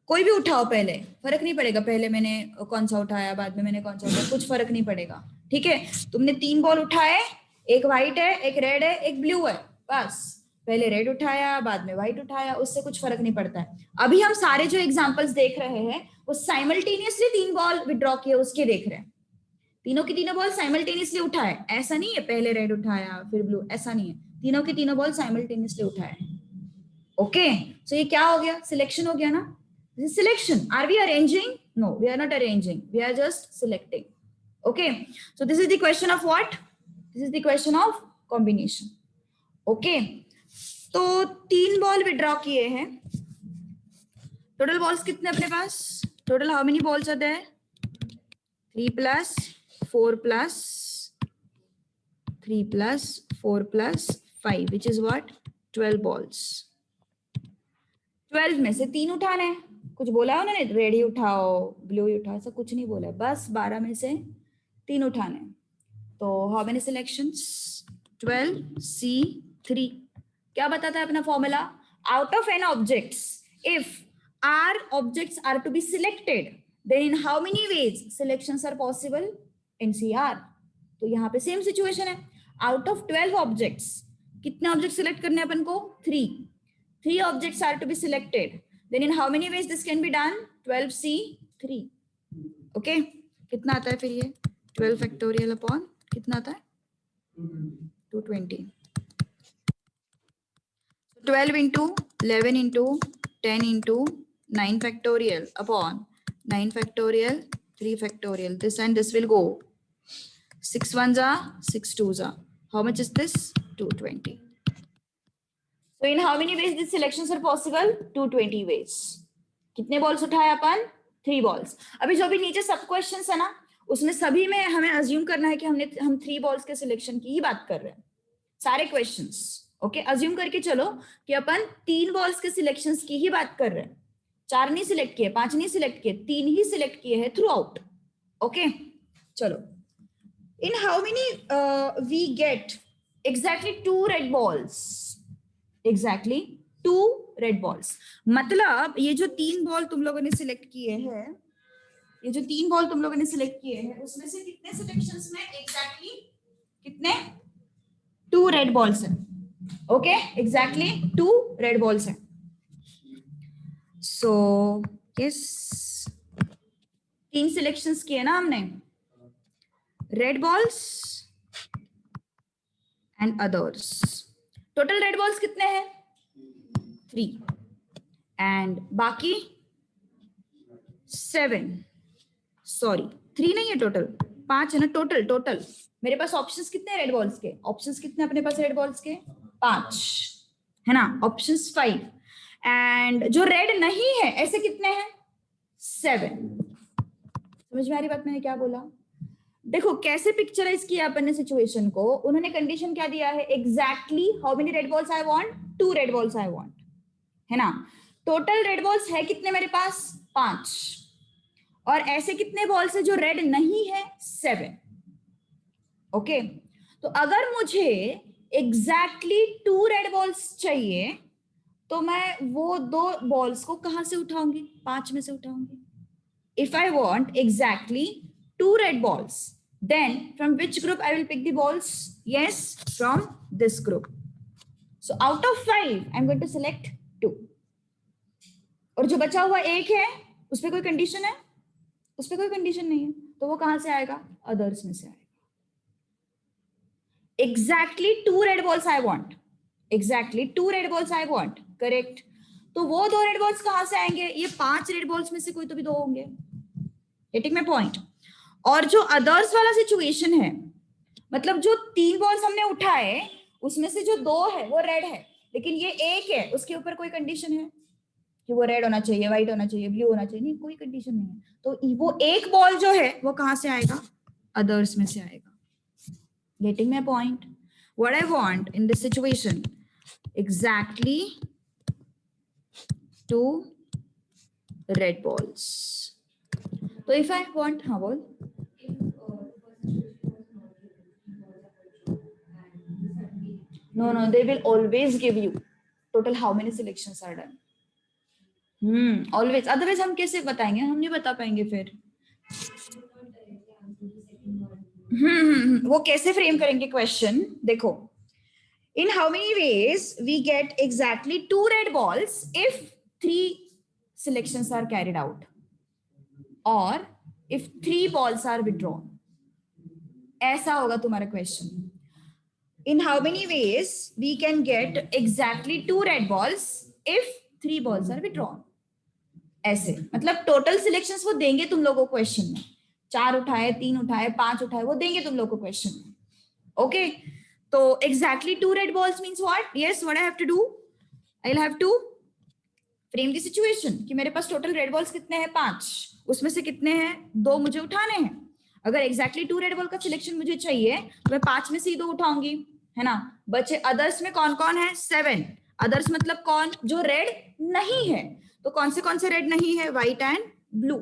कोई भी उठाओ पहले, फर्क नहीं पड़ेगा. पहले मैंने कौन सा उठाया, बाद में मैंने कौन सा उठाया, कुछ फर्क नहीं पड़ेगा. ठीक है, तुमने 3 बॉल उठाए, एक व्हाइट है, एक रेड है, एक ब्लू है, बस पहले रेड उठाया, बाद में व्हाइट उठाया, उससे कुछ फर्क नहीं पड़ता है. अभी हम सारे जो एग्जांपल्स देख रहे हैं वो साइमल्टेनियसली 3 बॉल विड्रॉ किए उसके देख रहे हैं. तीनों की तीनों बॉल साइमल्टेनियसली उठाए, ऐसा नहीं है पहले रेड उठाया फिर ब्लू, ऐसा नहीं है, तीनों की तीनों बॉल साइमल्टेनियसली उठाए. ओके, सो ये क्या हो गया? सिलेक्शन हो गया ना. This is selection. Are we arranging? No, we are not arranging. We are just selecting. Okay. So this is the question of what? This is the question of combination. Okay. तो 3 ball withdraw किए हैं. Total balls कितने अपने पास? Total how many balls are there? 3 plus 4 plus 3 plus 4 plus 5, which is what? 12 balls. 12 में से 3 उठाने हैं. कुछ बोला है उन्होंने? रेड ही उठाओ, ब्लू ही उठाओ, ऐसा कुछ नहीं बोला है, बस 12 में से 3 उठाने. तो हाउ मेनी सिलेक्शंस? 12C3. क्या बताता है अपना formula? Out of n objects, if r objects are to be selected, then in how many ways selections are possible? NCR. तो यहाँ पे सेम सिचुएशन है. आउट ऑफ 12 ऑब्जेक्ट्स, कितने ऑब्जेक्ट सिलेक्ट करने हैं अपन को? 3 objects are to be selected. Then in how many ways this can be done? 12C3. Okay, कितना आता है फिर ये 12 factorial upon कितना आता है 220. 12 into 11 into 10 into 9 factorial upon 9 factorial 3 factorial. This and this will go 6 ones are 6 twos are. How much is this? 220. So in how many ways these selections are possible? 220 ways. कितने balls उठाए अपन? 3 balls. अभी जो भी नीचे सब questions है ना, उसमें सभी में हमें अज्यूम करना है कि हम 3 बॉल्स के सिलेक्शन की ही बात कर रहे हैं. सारे क्वेश्चंस ओके अज्यूम करके चलो कि अपन 3 बॉल्स के सिलेक्शंस की ही बात कर रहे हैं. 4 नहीं सिलेक्ट किए, 5 नहीं सिलेक्ट किए, 3 ही सिलेक्ट किए हैं थ्रू आउट. ओके चलो. In how many we get exactly 2 red balls? Exactly 2 red balls. मतलब ये जो 3 बॉल तुम लोगों ने सिलेक्ट किए हैं, ये जो 3 बॉल तुम लोगों ने सिलेक्ट किए हैं, उसमें से कितने सिलेक्शंस में एग्जैक्टली कितने 2 रेड बॉल्स हैं. ओके एग्जैक्टली 2 रेड बॉल्स हैं. सो यस 3 सिलेक्शंस किए ना हमने, red balls and others. Total red balls कितने हैं? 3 एंड बाकी 7. सॉरी 3 नहीं है टोटल, 5 है ना टोटल. टोटल मेरे पास ऑप्शंस कितने रेड बॉल्स के? ऑप्शंस कितने अपने पास रेड बॉल्स के? 5 है ना. ऑप्शंस 5 एंड जो रेड नहीं है ऐसे कितने हैं? 7. समझ में आ रही बात मैंने क्या बोला? देखो कैसे पिक्चराइज किया अपन ने सिचुएशन को. उन्होंने कंडीशन क्या दिया है? Exactly how many red balls I want? 2 red balls I want, है ना. टोटल रेड बॉल्स है कितने मेरे पास? 5. और ऐसे कितने बॉल्स है जो रेड नहीं है? 7. ओके तो अगर मुझे एग्जैक्टली 2 रेड बॉल्स चाहिए तो मैं वो 2 बॉल्स को कहां से उठाऊंगी? 5 में से उठाऊंगी. If I want exactly 2 red balls, then from which group I will pick the balls? Yes, from this group. So out of 5, I'm going to select 2. और जो बचा हुआ 1 है, उस पर कोई कंडीशन है? उस पर कोई कंडीशन नहीं है, तो वो कहां से आएगा? अदर्स में से आएगा. Exactly 2 red balls I want. Exactly 2 red balls I want. Correct. तो वो 2 रेड बॉल्स कहां से आएंगे? ये 5 रेड बॉल्स में से कोई तो भी 2 होंगे. Getting my point? और जो अदर्स वाला सिचुएशन है, मतलब जो 3 बॉल्स हमने उठाए उसमें से जो 2 है वो रेड है, लेकिन ये 1 है, उसके ऊपर कोई कंडीशन है कि वो रेड होना चाहिए, व्हाइट होना चाहिए, ब्लू होना चाहिए? नहीं, कोई कंडीशन नहीं है. तो वो 1 बॉल जो है वो कहां से आएगा? अदर्स में से आएगा. Getting my point? What I want in this situation, exactly 2 red balls. So if I want, हाँ बोल. No, they will always give you total how many selections are done. Always. Otherwise हम कैसे बताएंगे? हम नहीं बता पाएंगे फिर. वो कैसे फ्रेम करेंगे क्वेश्चन? देखो, in how many ways we get exactly 2 red balls if 3 selections are carried out, or if 3 balls are withdrawn. ऐसा होगा तुम्हारा question. In how many ways we can get exactly 2 red balls if 3 balls are withdrawn. ऐसे मतलब total selections वो देंगे तुम लोगों को क्वेश्चन में. 4 उठाए, 3 उठाए, 5 उठाए, वो देंगे तुम लोगों को क्वेश्चन में. ओके तो exactly 2 red balls means what? Yes, what I have to do? I'll have to frame the situation कि मेरे पास टोटल रेड बॉल्स कितने हैं? 5. उसमें से कितने हैं? 2 मुझे उठाने हैं. अगर exactly 2 रेड बॉल का सिलेक्शन मुझे चाहिए तो मैं 5 में से ही 2 उठाऊंगी, है ना. बचे अदर्स में कौन कौन है? 7. अदर्स मतलब कौन? जो रेड नहीं है. तो कौन से रेड नहीं है? White and blue.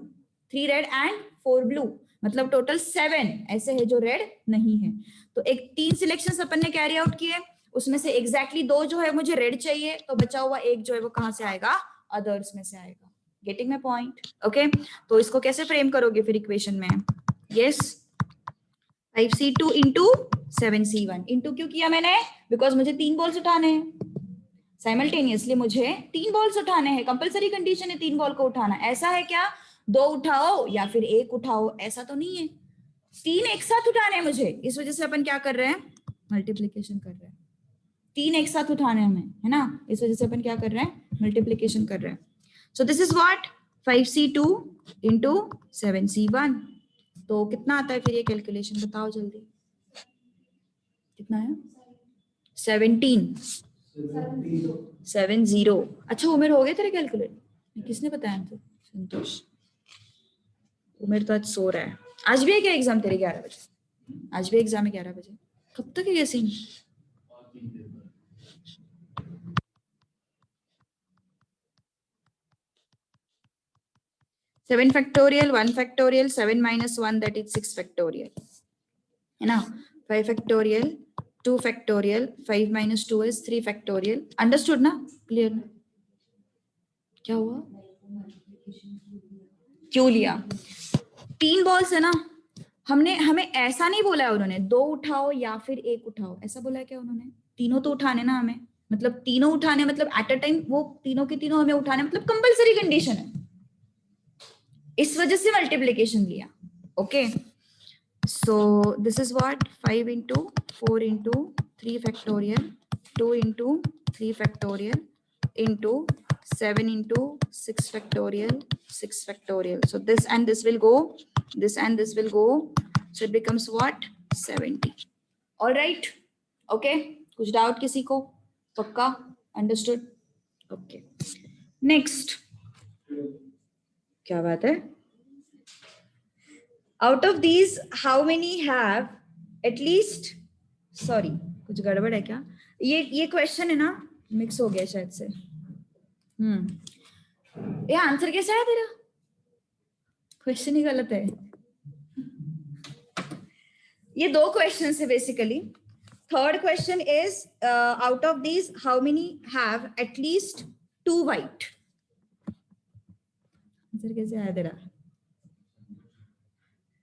3 red and 4 blue, मतलब टोटल 7 ऐसे है जो रेड नहीं है. तो एक 3 सिलेक्शंस अपन ने कैरी आउट किए, उसमें से एग्जैक्टली 2 जो है मुझे रेड चाहिए, तो बचा हुआ 1 जो है वो कहां से आएगा? अदर्स में से आएगा. Getting my point? ओके तो इसको कैसे फ्रेम करोगे फिर इक्वेशन में? Yes 5C2 into 7C1. Into क्यों किया मैंने? बिकॉज मुझे 3 बॉल्स उठाने हैं. साइमल्टेनियसली मुझे 3 बॉल्स उठाने हैं, कंपलसरी कंडीशन है 3 बॉल को उठाना। ऐसा है क्या 2 उठाओ या फिर 1 उठाओ, ऐसा तो नहीं है, 3 एक साथ उठाने हैं मुझे। इस वजह से अपन क्या कर रहे हैं, मल्टीप्लीकेशन कर रहे हैं। 3 एक साथ उठाने हमें, है ना, इस वजह से अपन क्या कर रहे हैं, मल्टीप्लीकेशन कर रहे हैं। So this is what 5c2 into 7c1। तो कितना आता है फिर ये कैलकुलेशन बताओ जल्दी, कितना है 70। अच्छा उमेर हो गए तेरे कैलकुलेट, किसने बताया तो? संतोष। उमेर तो आज सो रहा है। आज भी है क्या एग्जाम तेरे 11 बजे? आज भी एग्जाम है 11 बजे, कब तक है ये scene? 7 factorial, 1 factorial, 7 minus 1 that is 6 factorial, है ना। 5 factorial, 2 factorial, 5 minus 2 is 3 factorial. Understood ना? Clear ना? क्या हुआ? क्यों लिया? 3 बॉल्स है ना, हमने हमें ऐसा नहीं बोला है उन्होंने 2 उठाओ या फिर 1 उठाओ, ऐसा बोला है क्या उन्होंने? तीनों तो उठाने ना हमें, मतलब तीनों उठाने, मतलब एट अ टाइम वो तीनों के तीनों हमें उठाने, मतलब कंपलसरी कंडीशन है, इस वजह से मल्टीप्लीकेशन लिया। Okay so this is what 5 into 4 into 3 factorial 2 into 3 factorial into 7 into 6 factorial 6 factorial. So this and this will go, this and this will go, so it becomes what 70. All right, okay, कुछ doubt किसी को? पक्का understood? Okay next, क्या बात है? Out of these, how many have at least, sorry, कुछ गड़बड़ है क्या? ये क्वेश्चन है ना, मिक्स हो गया शायद से। ये आंसर कैसा है तेरा? क्वेश्चन ही गलत है। ये 2 क्वेश्चन है basically. Third question is out of these how many have at least 2 white. Answer कैसे आया तेरा?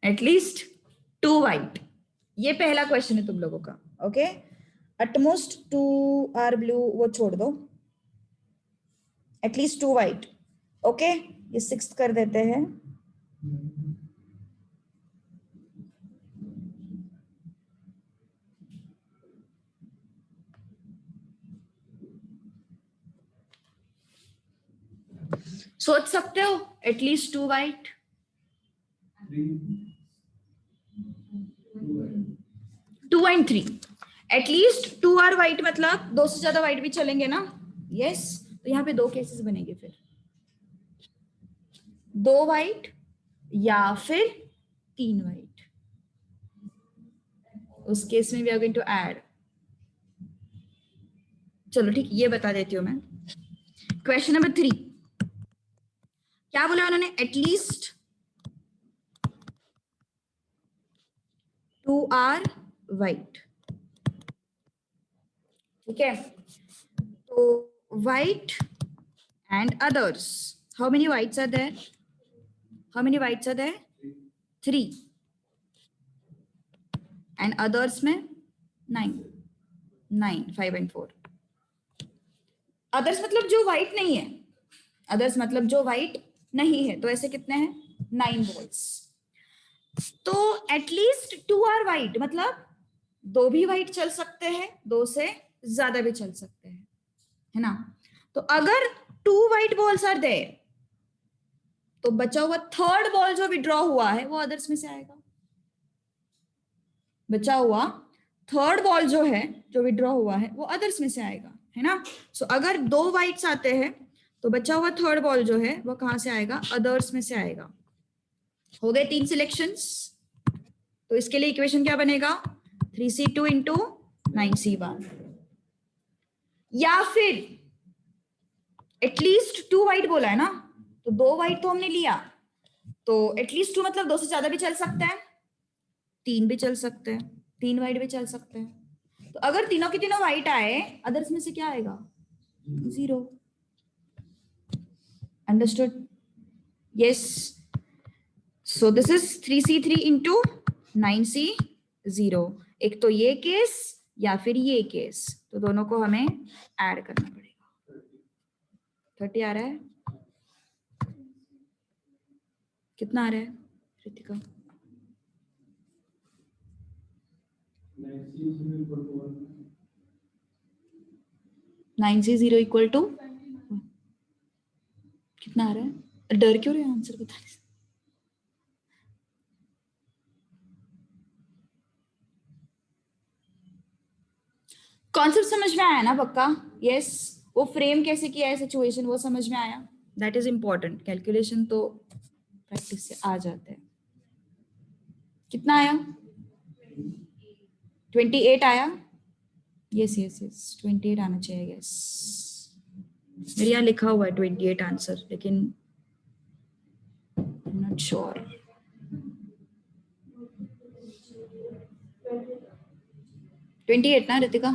एटलीस्ट 2 वाइट, ये पहला क्वेश्चन है तुम लोगों का। ओके एटमोस्ट 2 आर ब्लू वो छोड़ दो, एटलीस्ट 2 वाइट। ओके ये 6th कर देते हैं। सोच सकते हो at least 2 white, 2 and 3, at least 2 are white, मतलब 2 से ज्यादा वाइट भी चलेंगे ना। यस तो यहाँ पे 2 केसेस बनेंगे, फिर 2 वाइट या फिर 3 वाइट। उस केस में we are going to add, चलो ठीक ये बता देती हूँ मैं। क्वेश्चन नंबर 3 क्या बोला उन्होंने? एटलीस्ट 2 आर वाइट, ठीक है। तो white and others, how many whites are there? How many whites are there? 3 and others में 9, 5 and 4। अदर्स मतलब जो वाइट नहीं है, अदर्स मतलब जो वाइट नहीं है, तो ऐसे कितने हैं? 9 बॉल्स। तो एटलीस्ट 2 आर वाइट, मतलब 2 भी वाइट चल सकते हैं, 2 से ज्यादा भी चल सकते हैं, है ना। तो अगर 2 वाइट बॉल्स आर देयर, तो बचा हुआ थर्ड बॉल जो विड्रॉ हुआ है वो अदर्स में से आएगा। बचा हुआ थर्ड बॉल जो है, जो विड्रॉ हुआ है, वो अदर्स में से आएगा, है ना। सो अगर 2 वाइट्स आते हैं तो बचा हुआ थर्ड बॉल जो है वो कहां से आएगा? अदर्स में से आएगा। हो गए 3 सिलेक्शंस। तो इसके लिए इक्वेशन क्या बनेगा? 3c2 इंटू 9c1, या फिर एटलीस्ट 2 वाइट बोला है ना, तो 2 वाइट तो हमने लिया, तो एटलीस्ट 2 मतलब 2 से ज्यादा भी चल सकते हैं, 3 भी चल सकते हैं, 3 वाइट भी चल सकते हैं। तो अगर तीनों के तीनों वाइट आए, अदर्स में से क्या आएगा? 0। Understood? Yes so this is 3c3 into 9c0। एक तो ये केस या फिर ये केस, तो दोनों को हमें ऐड करना पड़ेगा। 30 आ रहा है? कितना आ रहा है रितिका? 9C0 इक्वल टू कितना आ रहा है? डर क्यों रहे हो आंसर बताने से? कॉन्सेप्ट समझ में आया ना पक्का? यस। वो फ्रेम कैसे किया है सिचुएशन, वो समझ में आया? That is important. कैलकुलेशन तो प्रैक्टिस से आ जाते हैं। कितना आया? 28 आया? यस यस यस 28 आना चाहिए। यस मेरे यहाँ लिखा हुआ है 28 आंसर, लेकिन आई एम नॉट श्योर। 28 ना रितिका?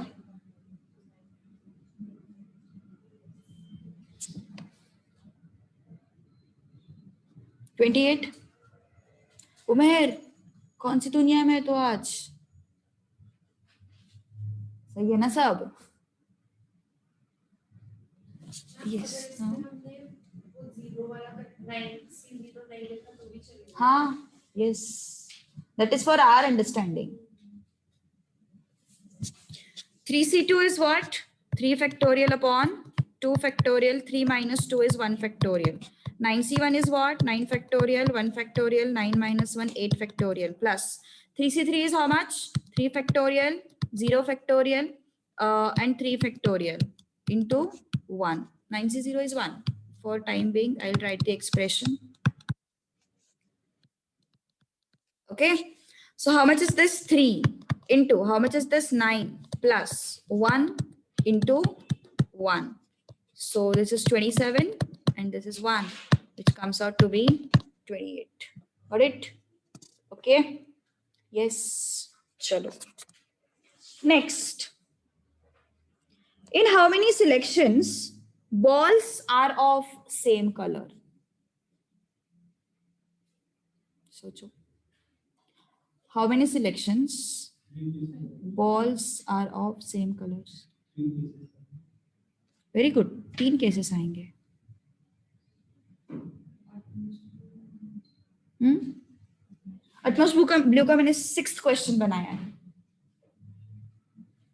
ट्वेंटी उमेर कौन सी दुनिया में तो आज सही है ना सब? यस हाँ yes that is for our understanding. 3C2 is what? 3 factorial upon 2 factorial. 3 minus 2 is 1 factorial. 9C1 is what? 9 factorial, 1 factorial, 9 minus 1, 8 factorial. Plus 3C3 is how much? 3 factorial, 0 factorial, and 3 factorial into 1. 9C0 is 1. For time being, I'll write the expression. Okay. So how much is this? 3 into how much is this? 9 plus 1 into 1. So this is 27 and this is 1, which comes out to be 28. Got it? Okay. Yes. Chalo. Next. In how many selections balls are of same color? Socho. How many selections balls are of same colors? Very good. 3 cases आएंगे. Atmos blue का मैंने 6th question बनाया है.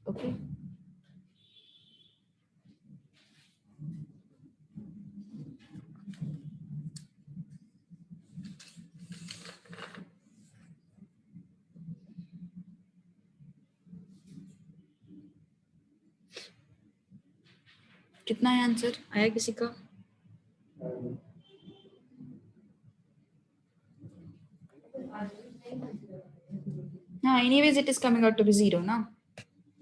Okay कितना है answer? आया किसी का? हाँ anyways it is coming out to be 0 ना,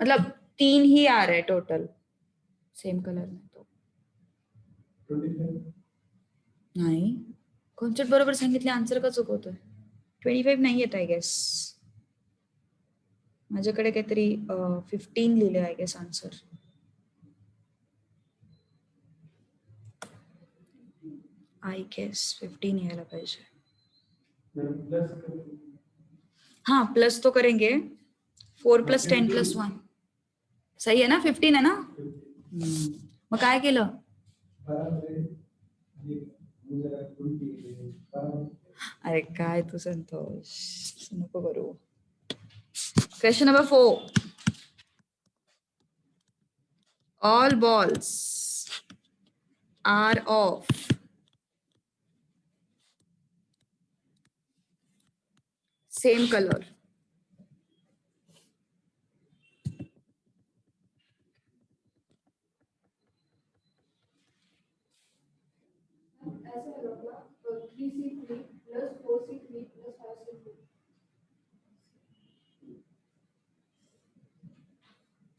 मतलब 3 ही आ रहे टोटल सेम कलर में. तो नाही कॉन्सेप्ट बरोबर सांगितले आन्सर का चुकवतोय. 25 नाही येत आय गेस. माझ्याकडे काहीतरी 15 लिहिले I guess answer. I guess 15 यायला पाहिजे. हाँ प्लस तो करेंगे. 4 + 10 + 1 सही है ना? 15 है ना? मग काय केलं? अरे काय तू संतोष नको करू. Question number 4. All balls are of same color.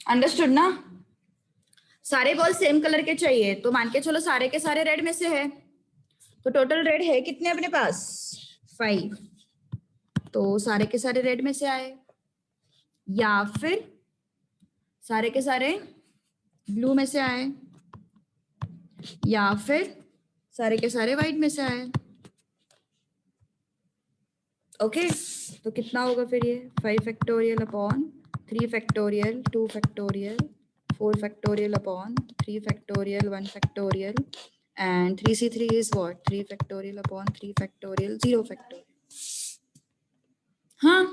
Understood ना? सारे बॉल सेम कलर के चाहिए तो मान के चलो सारे के सारे रेड में से है, तो टोटल रेड है कितने अपने पास? 5. तो सारे के सारे रेड में से आए, या फिर सारे के सारे ब्लू में से आए, या फिर सारे के सारे व्हाइट में से आए. ओके तो कितना होगा फिर ये? 5 factorial upon 3 factorial 2 factorial 4 factorial upon 3 factorial 1 factorial and 3c3 is what? 3 factorial upon 3 factorial 0 factorial. हाँ,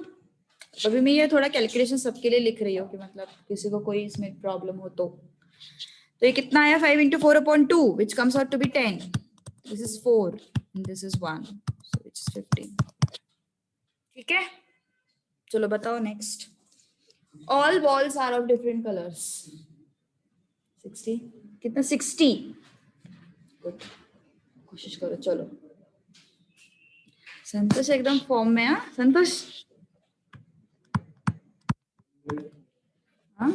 अभी मैं ये थोड़ा कैलकुलेशन सबके लिए लिख रही हूँ कि मतलब किसी को कोई इसमें प्रॉब्लम हो तो ये कितना आया? 5 into 4 upon 2 which comes out to be 10. This is 4 and this is 1, so which is 15. ठीक है, चलो बताओ next. All balls are of different colors. 60 कितना? 60. गुड, कोशिश करो. चलो संतोष एकदम फॉर्म में. हाँ संतोष, हाँ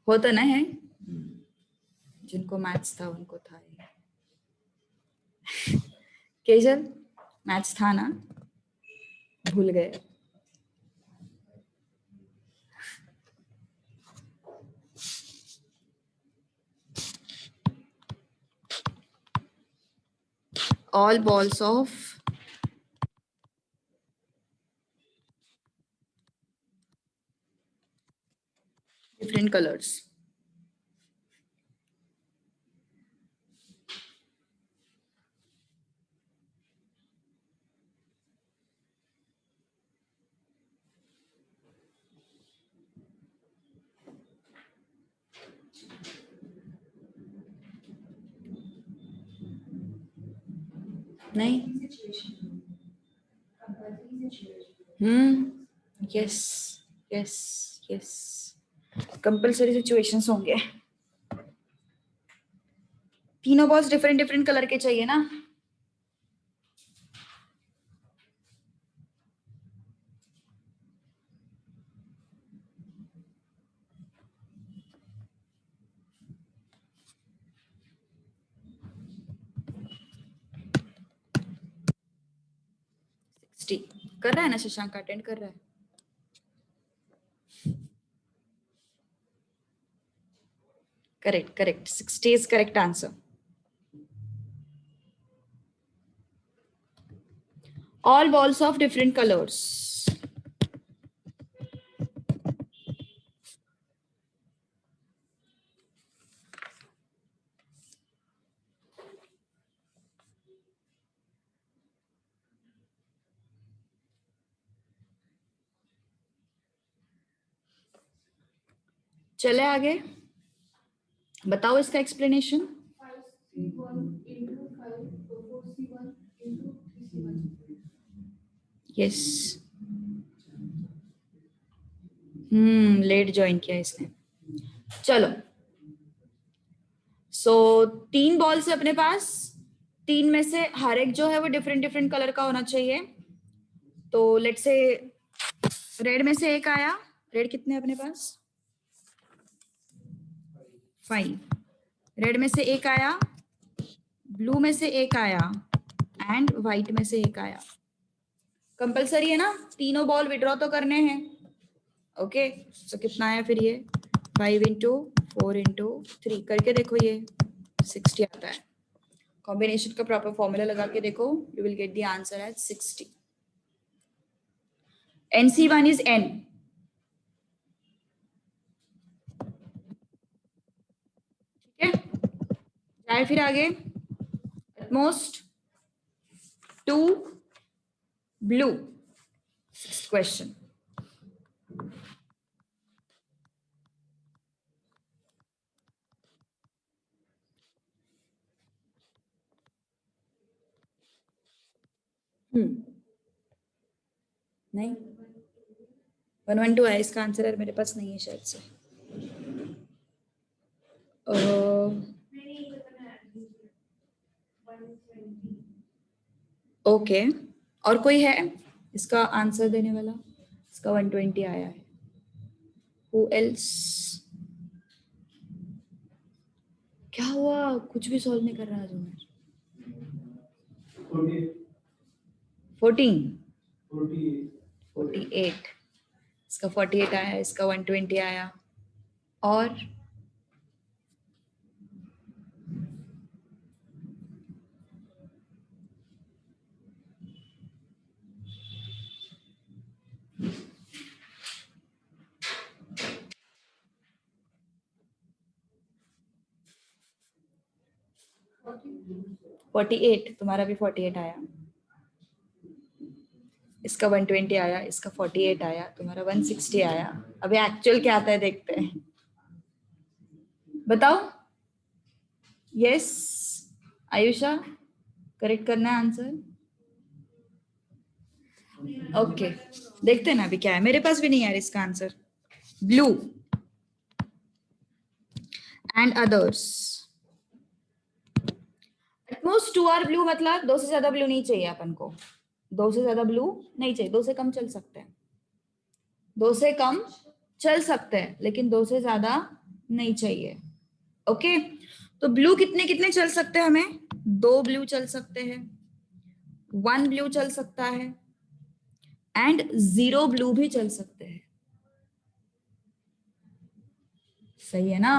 होता ना है, जिनको मैथ्स था उनको था. केजल मैथ्स था ना, भूल गए. All balls of different colors. नहीं. Yes yes yes, compulsory situations होंगे. तीनों बॉल्स डिफरेंट डिफरेंट कलर के चाहिए ना. कर रहा है ना शशांक, अटेंड कर रहा है. Correct correct, 60 is correct answer. All balls of different colors. चले आगे, बताओ इसका एक्सप्लेनेशन. यस, लेट ज्वाइन किया इसने. चलो, सो 3 बॉल्स है अपने पास. 3 में से हर एक जो है वो डिफरेंट डिफरेंट कलर का होना चाहिए. तो लेट्स से रेड में से एक आया. रेड कितने अपने पास? 5. रेड में से एक आया, ब्लू में से एक आया एंड व्हाइट में से एक आया. कंपलसरी है ना, तीनों बॉल विड्रॉ तो करने हैं. ओके, सो कितना आया फिर ये? 5 into 4 into 3 करके देखो, ये 60 आता है. कॉम्बिनेशन का प्रॉपर फॉर्मूला लगा के देखो, you will get the answer at 60. NC1 is N. ठीक है, जाए फिर आगे. Most 2 blue. 6th question. नहीं, 112 है इसका आंसर. है मेरे पास नहीं है शायद से. ओके, और कोई है इसका आंसर देने वाला? इसका 120 आया है. Who else? क्या हुआ? कुछ भी सॉल्व नहीं कर रहा जो मैं. 14 48. इसका 48 आया, इसका 120 आया. और 48, तुम्हारा भी 48 आया, इसका 120 आया, इसका 48 आया, तुम्हारा 160 आया। अभी एक्चुअल क्या आता है देखते हैं, बताओ। यस आयुषा, करेक्ट करना है आंसर। ओके देखते हैं ना अभी क्या है, मेरे पास भी नहीं है इसका answer. Blue and others, at most 2 are blue, मतलब 2 से ज्यादा ब्लू नहीं चाहिए अपन को, 2 से ज्यादा ब्लू नहीं चाहिए, 2 से कम चल सकते हैं, 2 से कम चल सकते हैं लेकिन 2 से ज्यादा नहीं चाहिए। ओके तो ब्लू कितने कितने चल सकते हैं हमें, 2 ब्लू चल सकते हैं, 1 ब्लू चल सकता है एंड 0 ब्लू भी चल सकते हैं। सही है ना,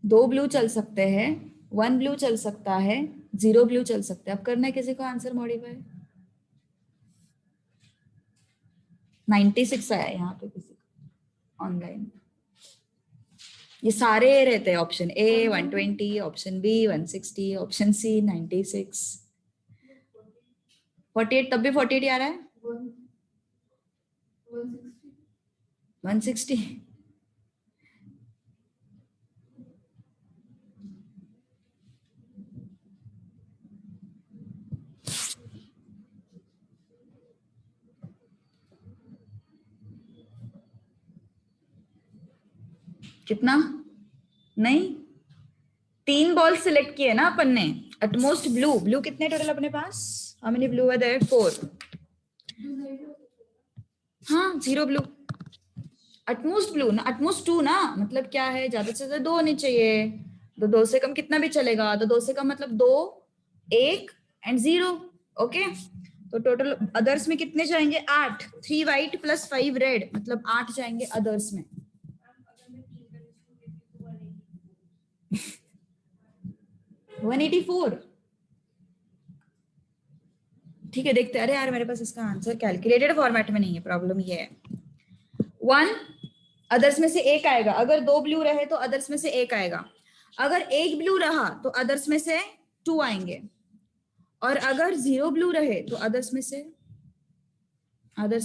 2 ब्लू चल सकते हैं, 1 ब्लू चल सकता है, 0 ब्लू चल सकता है। अब करना है किसी को आंसर मॉडिफाई। 96 आया यहाँ पे किसी को ऑनलाइन। ये सारे रहते हैं, option A 120, option B 160, option C 96, 48, तब भी 48 आ रहा है, 160। कितना, नहीं 3 बॉल सिलेक्ट किए ना अपन ने, एटमोस्ट ब्लू, ब्लू कितने टोटल अपने पास, how many blue are there, 4। हाँ 0 ब्लू, एटमोस्ट ब्लू ना, एटमोस्ट 2 ना, मतलब क्या है, ज्यादा से ज्यादा 2 होने चाहिए, तो 2 से कम कितना भी चलेगा, तो 2 से कम मतलब 2, 1 एंड 0। ओके तो टोटल अदर्स में कितने जाएंगे, 8, 3 व्हाइट प्लस 5 रेड, मतलब 8 जाएंगे अदर्स में। 184, ठीक है देखते हैं। अरे यार मेरे पास इसका आंसर कैलकुलेटेड फॉर्मेट में नहीं है, प्रॉब्लम ये है। 1 अदर्स में से 1 आएगा, अगर 2 ब्लू रहे तो अदर्स में से 1 आएगा, अगर 1 ब्लू रहा तो अदर्स में से 2 आएंगे, और अगर 0 ब्लू रहे तो अदर्स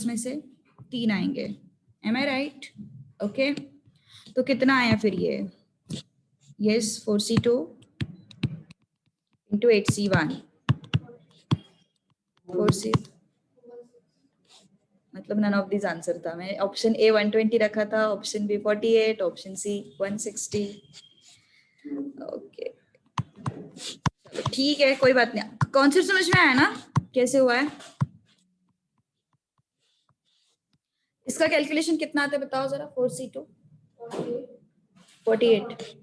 में से 3 आएंगे। एम आई राइट? ओके तो कितना आया फिर ये, yes 4C2 into 8C1, 4C, मतलब नन ऑफ दिस आंसर था। मैं ऑप्शन ए 120 रखा था, option B 48, option C 160। Okay ठीक है कोई बात नहीं, कॉन्सेप्ट समझ में आया ना कैसे हुआ है। इसका कैलकुलेशन कितना आता है बताओ जरा, 4C2 48,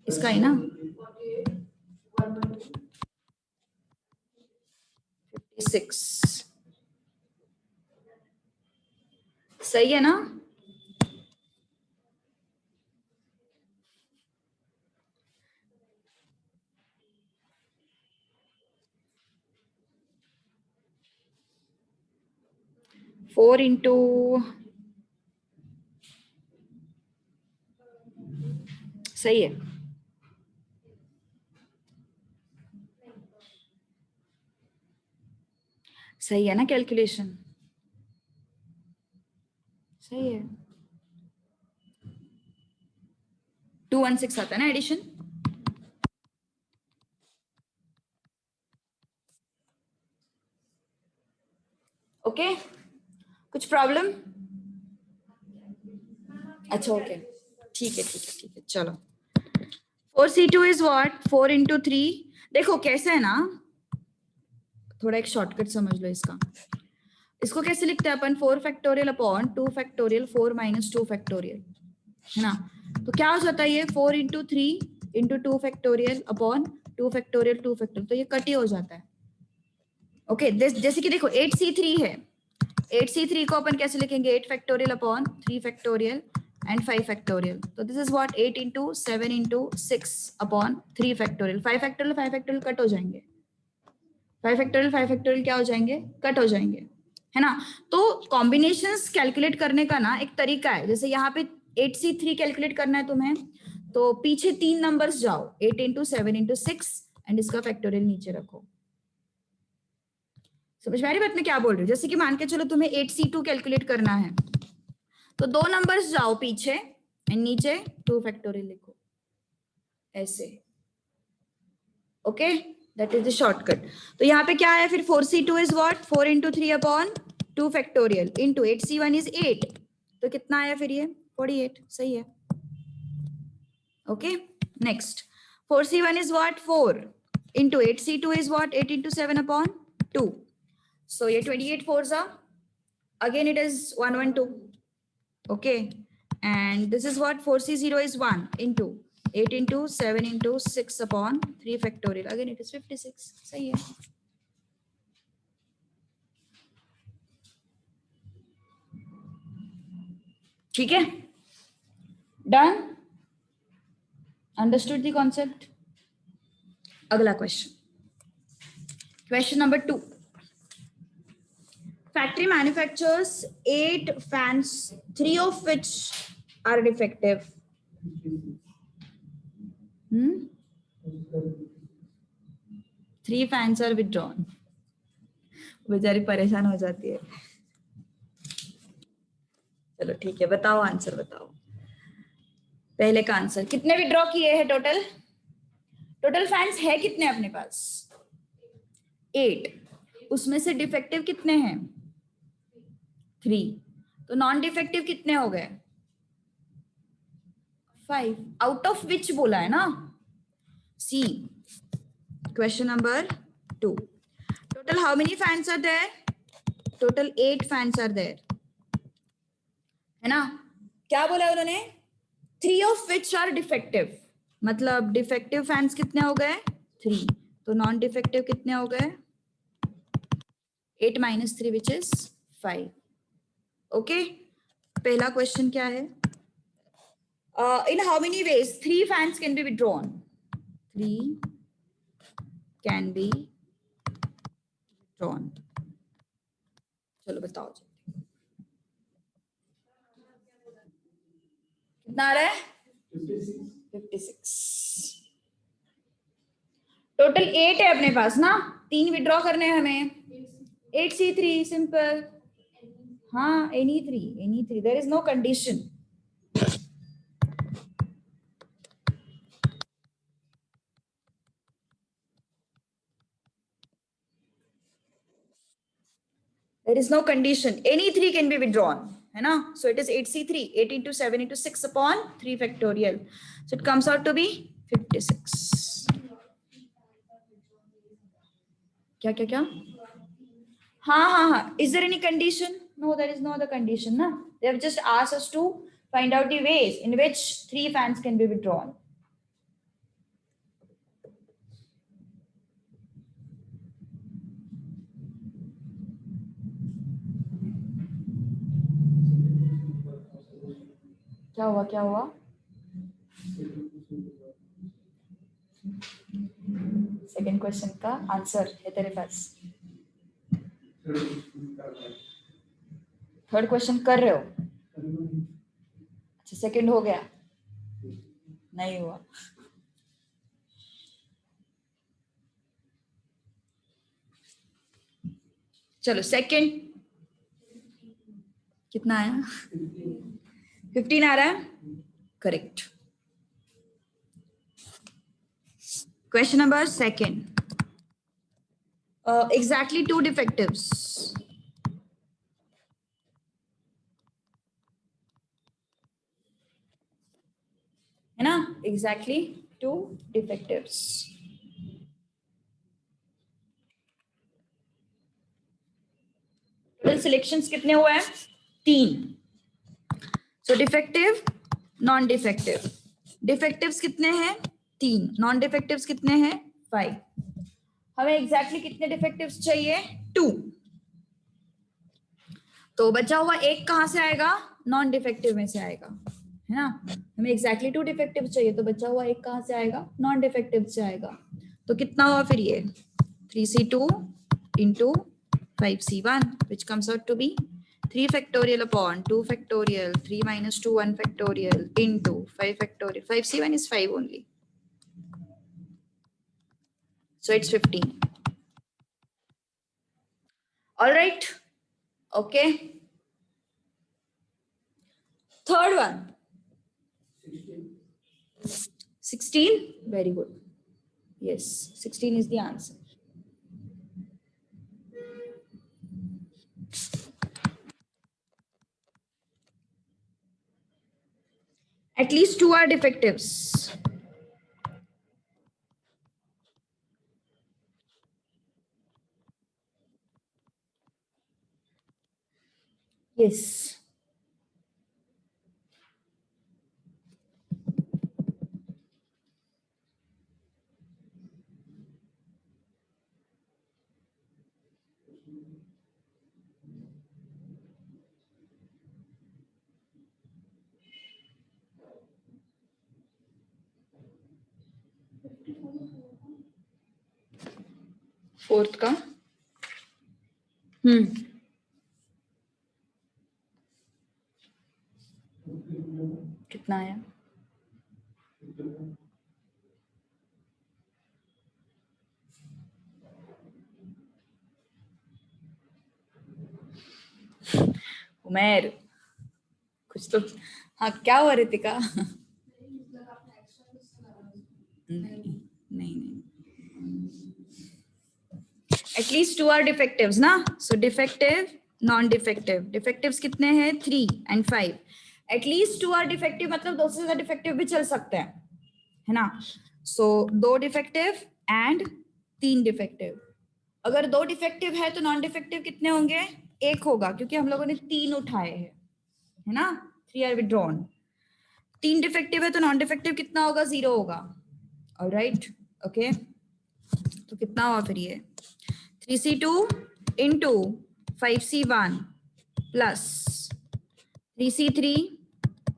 इसका है ना 56, सही है ना। फोर इंटू सही है, सही है ना कैलकुलेशन, सही है। 216 आता है ना एडिशन। ओके कुछ प्रॉब्लम, अच्छा ओके ठीक है ठीक है ठीक है चलो। 4C2 इज व्हाट, 4 into 3, देखो कैसे है ना, थोड़ा एक शॉर्टकट समझ लो इसका। इसको कैसे लिखते हैं अपन, 4 फैक्टोरियल अपॉन 2 फैक्टोरियल 4 - 2 फैक्टोरियल, है ना। तो क्या हो जाता है ये 4 into 3 into 2 factorial upon 2 factorial 2 factorial, तो ये कट ही हो जाता है। ओके जैसे कि देखो 8C3 है, 8C3 को अपन कैसे लिखेंगे, 8 factorial upon 3 factorial and 5 factorial, तो this is what 8 into 7 into 6 upon 3 factorial, 5 factorial cut हो जाएंगे, 5 फैक्टोरियल क्या हो जाएंगे, कट हो जाएंगे, है ना। तो कॉम्बिनेशंस कैलकुलेट करने का ना एक तरीका है, जैसे यहाँ पे 8C3 कैलकुलेट करना है तुम्हें, तो पीछे 3 नंबर्स जाओ, 8 into 7 into 6 एंड इसका फैक्टोरियल नीचे रखो। समझ में आ रही बात मैं क्या बोल रही हूँ? जैसे कि मान के चलो तुम्हें 8C2 कैलकुलेट करना है, तो 2 नंबर्स जाओ पीछे एंड नीचे 2 फैक्टोरियल लिखो ऐसे। Okay, that is the shortcut. तो यहाँ पे क्या है फिर? 4C2 is what? 4 into 3 upon 2 factorial into 8C1 is 8। तो कितना आया फिर ये? 48। सही है। Okay, next 4C1 is what? 4 into 8C2 is what? 8 into 7 upon 2। So ये 28 4s are, again it is 112। okay, and this is what? 4C0 is 1 into 8 into 7 into 6 upon 3 factorial, again it is 56। सही है। ठीक है, done, understood the concept. अगला क्वेश्चन, question number 2। Factory manufactures 8 fans, 3 of which are defective. 3 fans are withdrawn। बेचारी परेशान हो जाती है। चलो ठीक है, बताओ आंसर बताओ। पहले का आंसर, कितने विड्रॉ किए हैं टोटल? टोटल फैंस है कितने अपने पास? 8। उसमें से डिफेक्टिव कितने हैं? 3। तो नॉन डिफेक्टिव कितने हो गए? 5। आउट ऑफ विच बोला है ना? See, question number 2। Total how many fans are there? Total 8 fans are there, है ना? क्या बोला उन्होंने? 3 ऑफ विच आर डिफेक्टिव, मतलब डिफेक्टिव फैंस कितने हो गए? 3। तो नॉन डिफेक्टिव कितने हो गए? 8 minus 3 which is 5। ओके, पहला क्वेश्चन क्या है? In how many ways 3 fans can be withdrawn? 3 can be withdrawn। चलो बताओ जी, कितना आ रहा है? 56। टोटल 8 है अपने पास ना, 3 विड्रॉ करने हैं हमें। 8C3 simple. हाँ, any 3, there is no condition। There is no condition, any 3 can be withdrawn, है ना? So it is 8C3, 8 into 7 into 6 upon 3 factorial, so it comes out to be 56। क्या क्या क्या? हाँ, is there any condition? No, there is no other condition ना, they have just asked us to find out the ways in which 3 fans can be withdrawn। क्या हुआ क्या हुआ? Second question का आंसर है तेरे पास? थर्ड क्वेश्चन कर रहे हो? अच्छा, सेकेंड हो गया? नहीं हुआ। चलो सेकेंड कितना आया? 15 आ रहा है, correct. Question number second, exactly 2 defectives, है ना? exactly 2 defectives। टोटल सिलेक्शंस कितने हुए हैं? 3। सो डिफेक्टिव, नॉन डिफेक्टिव। डिफेक्टिव्स कितने हैं? 3। नॉन डिफेक्टिव्स कितने हैं? 5। हमें एग्जैक्टली कितने डिफेक्टिव्स चाहिए? 2। तो बचा हुआ एक कहां से आएगा? नॉन डिफेक्टिव में से आएगा, है ना? हमें एग्जैक्टली 2 डिफेक्टिव चाहिए, तो बचा हुआ एक कहां से आएगा? नॉन डिफेक्टिव से आएगा। तो कितना हुआ फिर ये? 3C2 into 5C1 which comes out to be 3 factorial upon 2 factorial 3 minus 2 1 factorial into 5 factorial। 5C1 is 5 only। So it's 15. All right. Okay. Third one. 16. Very good. Yes, 16 is the answer. At least 2 are defectives. Yes. Fourth का कितना आया? उमेर कुछ तो, हाँ क्या हुआ रितिका? नहीं नहीं, एटलीस्ट 2 आर डिफेक्टिव्स ना. सो डिफेक्टिव, नॉन डिफेक्टिव. डिफेक्टिव्स कितने हैं? 3 and 5. एटलीस्ट 2 आर डिफेक्टिव मतलब 2 से ज्यादा डिफेक्टिव भी चल सकते हैं, है ना. सो 2 डिफेक्टिव एंड 3 डिफेक्टिव. अगर 2 डिफेक्टिव है तो नॉन डिफेक्टिव कितने होंगे? 1 होगा, क्योंकि हम लोगों ने 3 उठाए हैं, है ना. 3 आर विड्रॉन. 3 डिफेक्टिव है तो नॉन डिफेक्टिव कितना होगा? 0 होगा. ऑलराइट. ओके. तो कितना हुआ फिर ये? 3c2 into 5c1 plus 3c3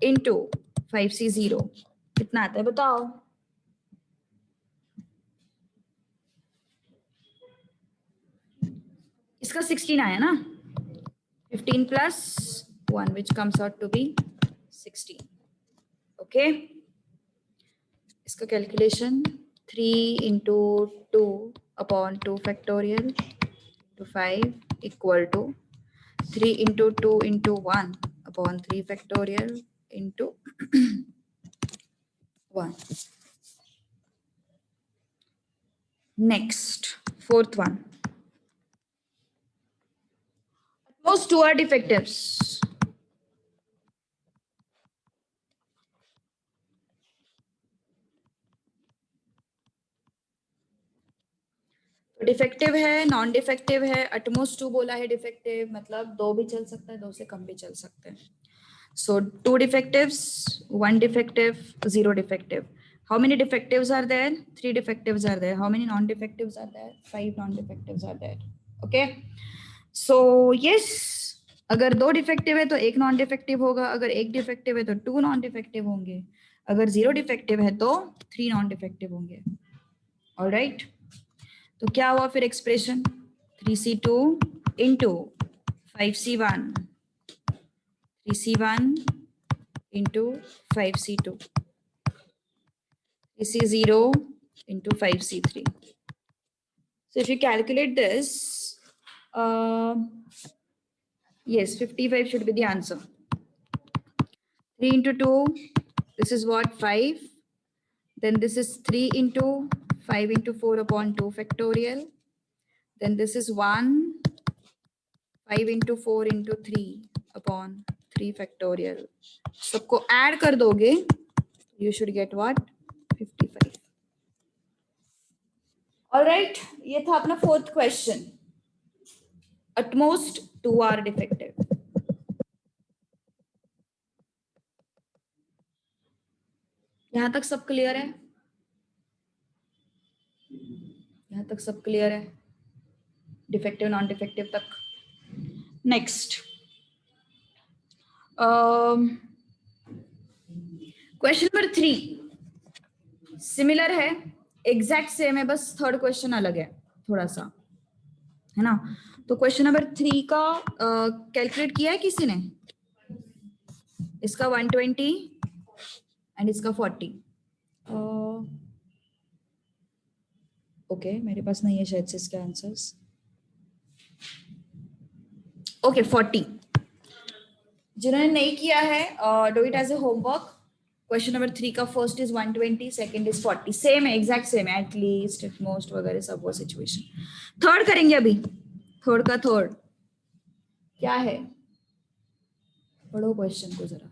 into 5c0 कितना आता है बताओ? इसका 16 आया ना. 15 plus 1 which comes out to be 16. Okay. इसका calculation 3 into 2 upon 2 factorial to 5 equal to 3 into 2 into 1 upon 3 factorial into 1. Next, fourth one. Most 2 are defectives. Defective है, non defective है, अटमोस्ट 2 बोला है डिफेक्टिव, मतलब 2 भी चल सकता है, 2 से कम भी चल सकते हैं. So 2 defectives, 1 defective, 0 defective. How many defectives are there? 3 defectives are there. How many non-defectives are there? 5 non-defectives are there. Okay. So yes, अगर 2 डिफेक्टिव है तो 1 नॉन डिफेक्टिव होगा, अगर 1 डिफेक्टिव है तो 2 नॉन डिफेक्टिव होंगे, अगर 0 डिफेक्टिव है तो 3 नॉन डिफेक्टिव होंगे. ऑलराइट. तो क्या हुआ फिर expression? 3c2 into 5c1 3c1 into 5c2 3c0 into 5c3. So if you calculate this, yes, 55 should be the answer. 3 into 2, this is what? 5. Then this is 3 into 5 into 4 upon 2 factorial. Then this is 1, 5 into 4 into 3 upon 3 factorial. सबको add कर दोगे, you should get what? 55. All right, ये था अपना fourth question. At most 2 are defective. यहां तक सब clear है? यहां तक सब क्लियर है? डिफेक्टिव नॉन डिफेक्टिव तक. नेक्स्ट क्वेश्चन नंबर 3 सिमिलर है, एग्जैक्ट सेम है, बस थर्ड क्वेश्चन अलग है थोड़ा सा, है ना. तो क्वेश्चन नंबर 3 का कैलकुलेट किया है किसी ने? इसका 120 एंड इसका 40. ओके मेरे पास नहीं है शायद से इसके आंसर्स। ओके 40। जिन्होंने नहीं किया है do it as a homework. Question number 3 का first is 120, second is 40। Same है, एग्जैक्ट सेम है, एटलीस्ट एट मोस्ट वगैरह सब वो सिचुएशन। थर्ड करेंगे अभी। थर्ड का थर्ड क्या है, पढ़ो क्वेश्चन को जरा।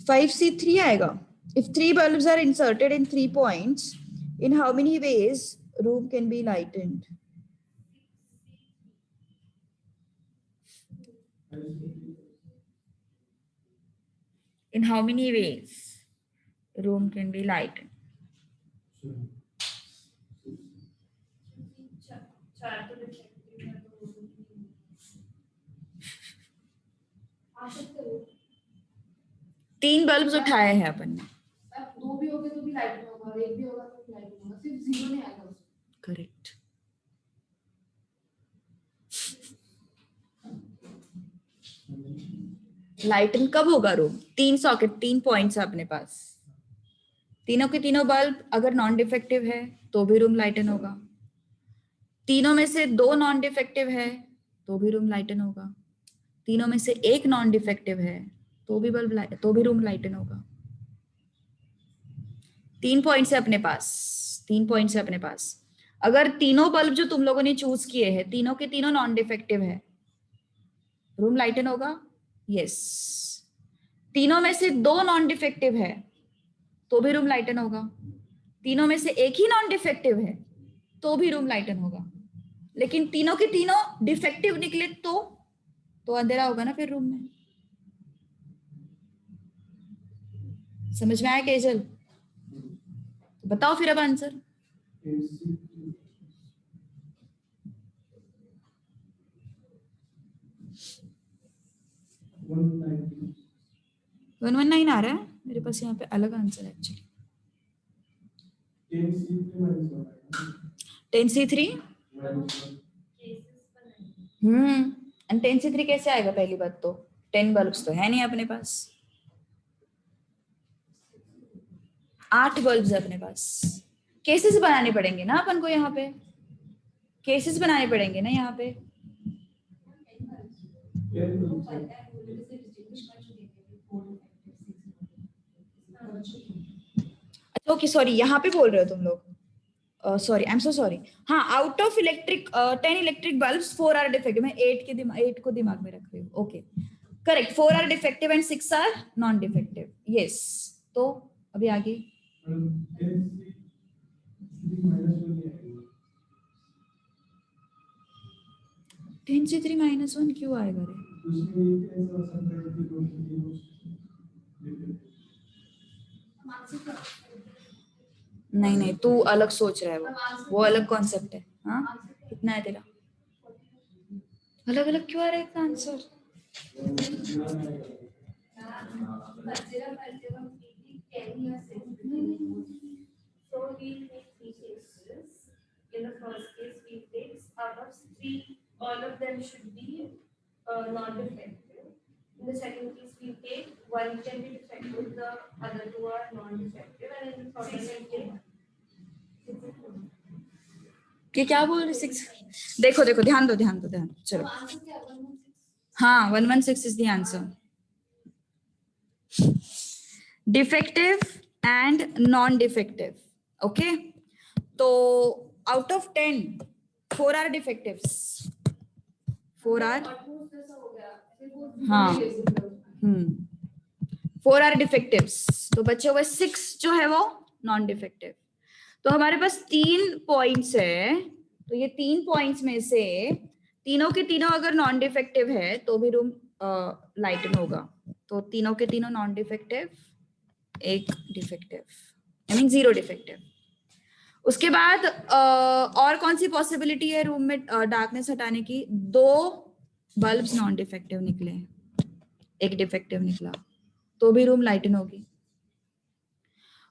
5C3 आएगा। If 3 bulbs are inserted in 3 points, in how many ways room can be lightened? In how many ways room can be lightened? तीन बल्ब्स उठाए हैं अपन ने। दो भी होगे तो भी लाइट होगा और एक भी होगा तो भी लाइट होगा, सिर्फ जीरो नहीं आएगा। करेक्ट। लाइटन कब होगा रूम? 3 सॉकेट, 3 पॉइंट्स है अपने पास। तीनों के तीनों बल्ब अगर नॉन डिफेक्टिव है तो भी रूम लाइटन होगा। तीनों में से 2 नॉन डिफेक्टिव है तो भी रूम लाइटन होगा। तीनों में से 1 नॉन डिफेक्टिव है तो भी रूम लाइटन होगा। 3 पॉइंट्स है अपने पास, 3 पॉइंट्स है अपने पास। अगर तीनों बल्ब जो तुम लोगों ने चूज किए हैं तीनों के तीनों नॉन डिफेक्टिव है, रूम लाइटन होगा? यस। तीनों में से 2 नॉन डिफेक्टिव है तो भी रूम लाइटन होगा। तीनों में से 1 ही नॉन डिफेक्टिव है तो भी रूम लाइटन होगा। लेकिन तीनों के तीनों डिफेक्टिव निकले तो अंधेरा होगा ना फिर रूम में। समझ में आया केजल? बताओ फिर अब आंसर। वन 119 आ रहा है मेरे पास, यहाँ पे अलग आंसर है एक्चुअली। 10C3 एंड 10C3 कैसे आएगा? पहली बात तो 10 बल्ब्स तो है नहीं अपने पास, 8 बल्ब्स है अपने पास। केसेस बनाने पड़ेंगे ना अपन को, यहाँ पे केसेस बनाने पड़ेंगे ना यहाँ पे। अच्छा ओके सॉरी, यहाँ पे बोल रहे हो तुम लोग, sorry I am so sorry. हाँ, out of electric 10 electric bulbs 4 are defective. मैं 8 को दिमाग में रख रही हूँ। Okay correct, 4 are defective and 6 are non defective. Yes, तो अभी आगे 10C3 -1 क्यों आएगा रे? नहीं नहीं, तू अलग सोच रहा है, वो अलग कॉन्सेप्ट है। हाँ कितना है तेरा? अलग अलग क्यों आ रहा है इसका answer? So we take 3 cases. In the first case, we take out of 3, all of them should be non-defective. In the second case, we take 1 can be defective, the other 2 are non-defective, and in the third case, we take 6. कि क्या बोल रहे 6? देखो देखो, ध्यान दो ध्यान दो ध्यान दो, चलो। हाँ 116 is the answer. Defective and non defective. Okay, तो out of 10 4 are defectives, 4 are, हाँ 4 आर डिफेक्टिव्स, तो बचे हुए 6 जो है वो नॉन डिफेक्टिव। तो हमारे पास 3 पॉइंट्स है, तो ये 3 पॉइंट्स में से तीनों के तीनों अगर नॉन डिफेक्टिव है तो भी रूम लाइटन होगा। तो तीनों के तीनों नॉन डिफेक्टिव, एक डिफेक्टिव, आई मीन 0 डिफेक्टिव। उसके बाद और कौन सी पॉसिबिलिटी है रूम में डार्कनेस हटाने की? 2 बल्ब्स नॉन डिफेक्टिव निकले, एक डिफेक्टिव निकला, तो भी रूम लाइटन होगी।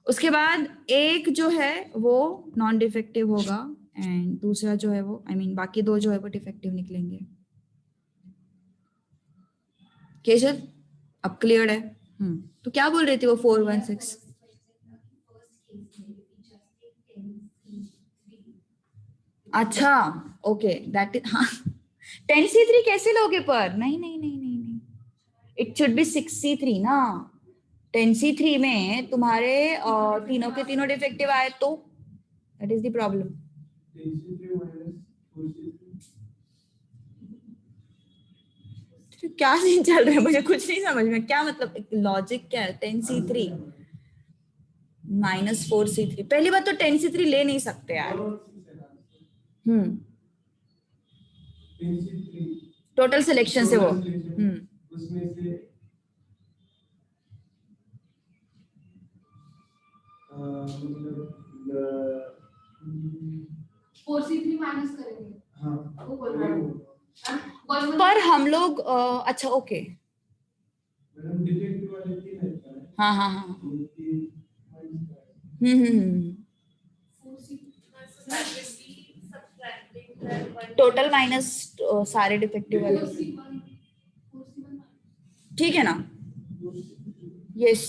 उसके बाद एक जो है वो नॉन डिफेक्टिव होगा एंड दूसरा जो है वो, आई मीन बाकी 2 जो है वो डिफेक्टिव निकलेंगे। केजल अब क्लियर है? तो क्या बोल रही थी वो 416? अच्छा ओके दैट इज हाँ 10C3 कैसे लोगे पर नहीं नहीं नहीं नहीं नहीं इट शुड बी 6C3 ना 10C3 में तुम्हारे तीनों के तीनों डिफेक्टिव आए तो दैट इज द प्रॉब्लम। क्या सीन चल रहा है मुझे कुछ नहीं समझ में क्या मतलब लॉजिक क्या है 10C3 -4C3 पहली बात तो 10C3 ले नहीं सकते यार। टोटल सिलेक्शन से वो पर हम लोग अच्छा ओके हाँ हाँ हाँ टोटल माइनस सारे डिफेक्टिव वाले ठीक है ना यस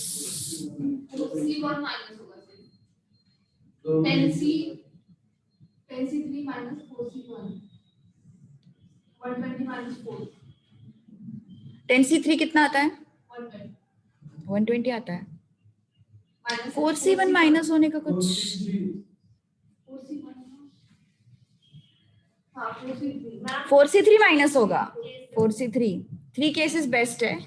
10C3 कितना आता है 120 आता है 4C1 माइनस होने का कुछ 4C3 माइनस होगा 4C3 3 केसेस बेस्ट है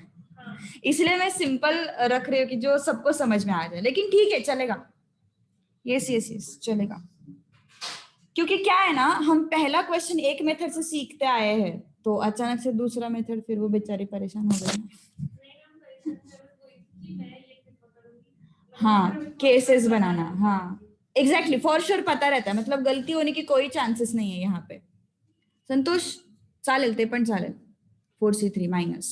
इसलिए मैं सिंपल रख रही हूँ कि जो सबको समझ में आ जाए लेकिन ठीक है चलेगा यस यस यस चलेगा क्योंकि क्या है ना हम पहला क्वेश्चन एक मेथड से सीखते आए हैं तो अचानक से दूसरा मेथड फिर वो बेचारी परेशान हो गई हाँ केसेस बनाना हाँ एग्जैक्टली फॉर श्योर पता रहता है मतलब गलती होने की कोई चांसेस नहीं है यहाँ पे संतोष चालेल ते पण चालेल 4C3 माइनस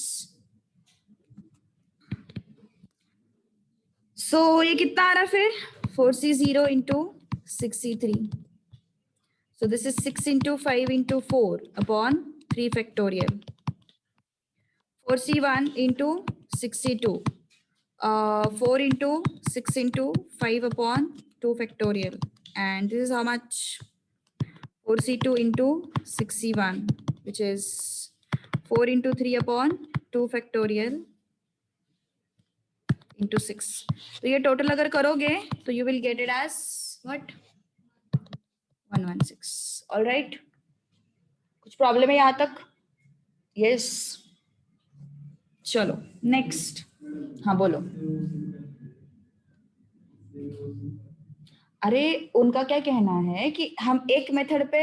सो ये कितना आ रहा फिर 4C0 into 6C3 so this is 6 into 5 into 4 upon 3 factorial 4C1 into 6C2 4 into 6 into 5 upon 2 factorial and this is how much 4C2 into 6C1 which is 4 into 3 upon 2 factorial into 6 तो ये total अगर करोगे तो you will get it as what 116 all right कुछ problem है यहाँ तक yes चलो नेक्स्ट हाँ बोलो अरे उनका क्या कहना है कि हम एक मेथड पे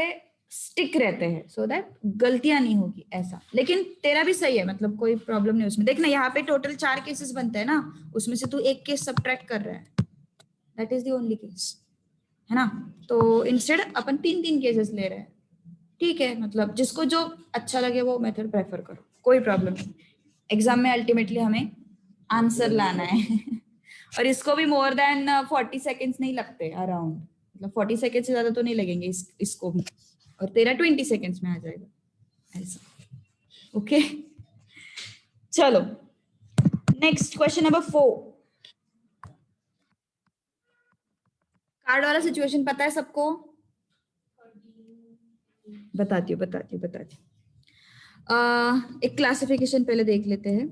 स्टिक रहते हैं सो दैट गलतियां नहीं होगी ऐसा लेकिन तेरा भी सही है मतलब कोई प्रॉब्लम नहीं उसमें देखना यहाँ पे टोटल 4 केसेस बनते हैं ना उसमें से तू एक केस सब्ट्रैक्ट कर रहा है that is the only case है ना तो इंस्टेड अपन 3 केसेस ले रहे हैं ठीक है मतलब जिसको जो अच्छा लगे वो मेथड प्रेफर करो कोई प्रॉब्लम नहीं एग्जाम में अल्टीमेटली हमें आंसर लाना है और इसको भी मोर देन 40 सेकेंड्स नहीं लगते अराउंड मतलब 40 सेकेंड से ज्यादा तो नहीं लगेंगे इसको भी और तेरा 20 सेकेंड्स में आ जाएगा ऐसा ओके चलो नेक्स्ट क्वेश्चन नंबर 4 कार्ड वाला सिचुएशन पता है सबको बताती हूँ एक क्लासिफिकेशन पहले देख लेते हैं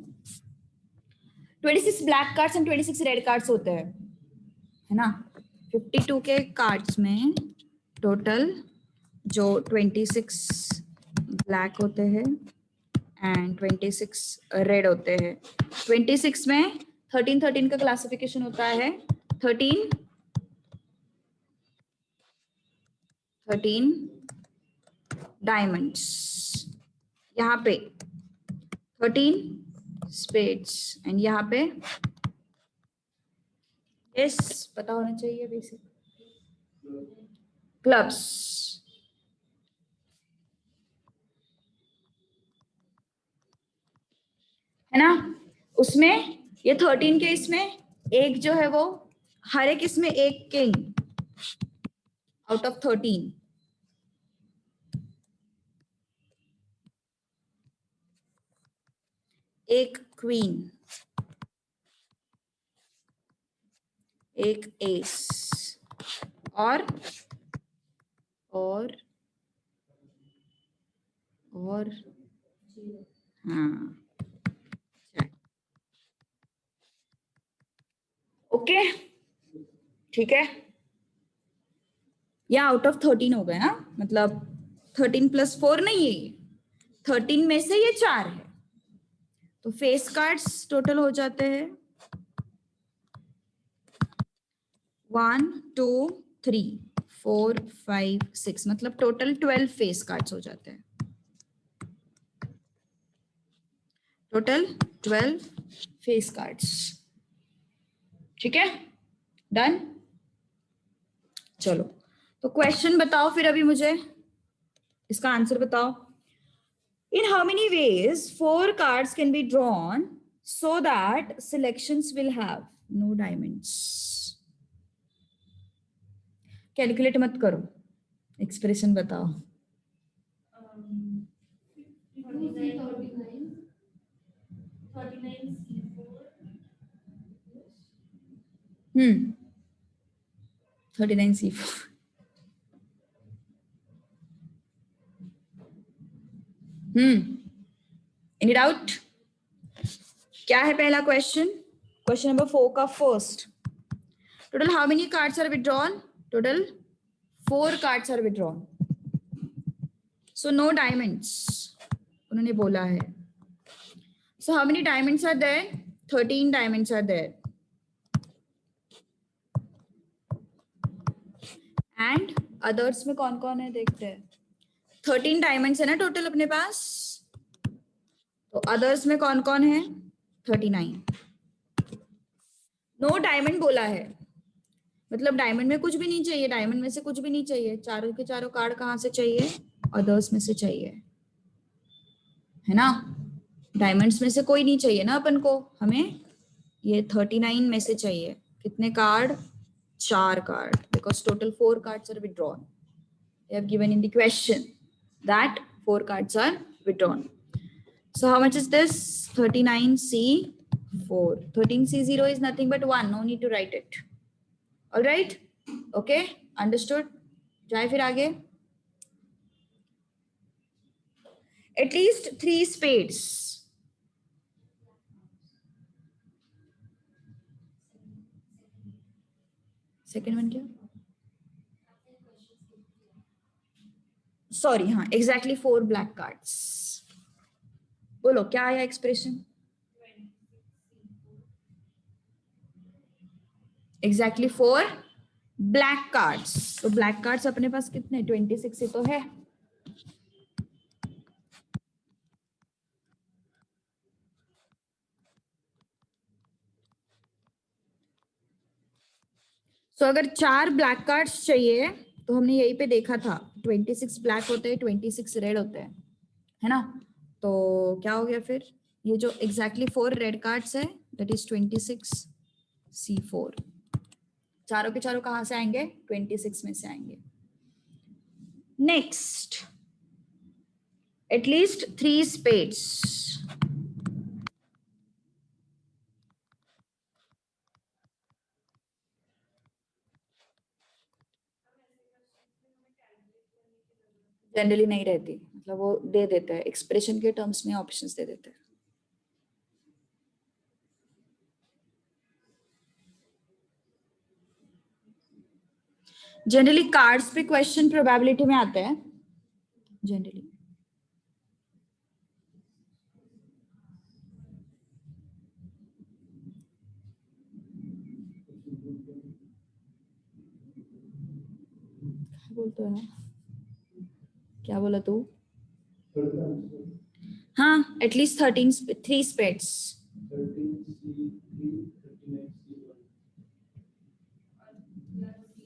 26 black cards and 26 red cards होते हैं है ना 52 के कार्ड्स में टोटल जो 26 ब्लैक होते हैं एंड 26 रेड होते हैं 26 में 13 का क्लासिफिकेशन होता है 13 डायमंड्स यहाँ पे 13 स्पेड्स एंड यहाँ पे यस पता होना चाहिए बेसिक क्लब्स है ना उसमें ये 13 के इसमें एक जो है वो हर एक इसमें एक किंग आउट ऑफ 13 एक क्वीन एक एस और और और हाँ, ओके ठीक है। या आउट ऑफ 13 हो गए, हाँ मतलब 13 + 4 नहीं है ये, 13 में से ये 4 है, तो फेस कार्ड्स टोटल हो जाते हैं 1 2 3 4 5 6, मतलब टोटल 12 फेस कार्ड्स हो जाते हैं, टोटल 12 फेस कार्ड्स। ठीक है, डन। चलो तो क्वेश्चन बताओ फिर अभी मुझे, इसका आंसर बताओ। In how many ways 4 cards can be drawn so that selections will have no diamonds? Calculate मत करो, एक्सप्रेशन बताओ। 39 C4 39 C4 एनी डाउट? क्या है पहला क्वेश्चन? क्वेश्चन नंबर 4 का first, total how many cards are withdrawn? Total 4 cards are withdrawn, so no diamonds उन्होंने बोला है। So how many diamonds are there? 13 diamonds are there, and others में कौन कौन है देखते हैं। 13 डायमंड्स है ना टोटल अपने पास, तो अदर्स में कौन कौन है? 39। नो डायमंड बोला है, मतलब डायमंड में कुछ भी नहीं चाहिए, डायमंड में से कुछ भी नहीं चाहिए, चारों के चारों कार्ड कहाँ से चाहिए? अदर्स में से चाहिए, है ना। डायमंड्स में से कोई नहीं चाहिए ना अपन को, हमें ये 39 में से चाहिए। कितने card? 4 card, because total 4 cards are withdrawn. They have given in the question that 4 cards are withdrawn. So how much is this? 39C4. 13C0 is nothing but 1. No need to write it. All right? Okay? Understood? जाए फिर आगे. At least 3 spades. Second one क्या? Sorry, हाँ, exactly 4 black cards. बोलो क्या आया expression? Exactly 4 black cards. तो black cards अपने पास कितने? 26 ही तो है। So अगर 4 ब्लैक कार्ड्स चाहिए तो हमने यहीं पे देखा था 26 ब्लैक होते हैं, 26 रेड होते हैं, है ना। तो क्या हो गया फिर? ये जो एग्जैक्टली 4 रेड कार्ड्स है दैट इज 26C4। चारों के चारों कहां से आएंगे? 26 में से आएंगे। Next, at least 3 spades. जनरली नहीं रहती, मतलब वो दे देते हैं एक्सप्रेशन के टर्म्स में, ऑप्शंस दे देते हैं। जनरली कार्ड्स पे क्वेश्चन प्रोबेबिलिटी में आते हैं जनरली। बोलते हैं क्या बोला तू? हाँ, एटलीस्ट 3 स्पेड्स।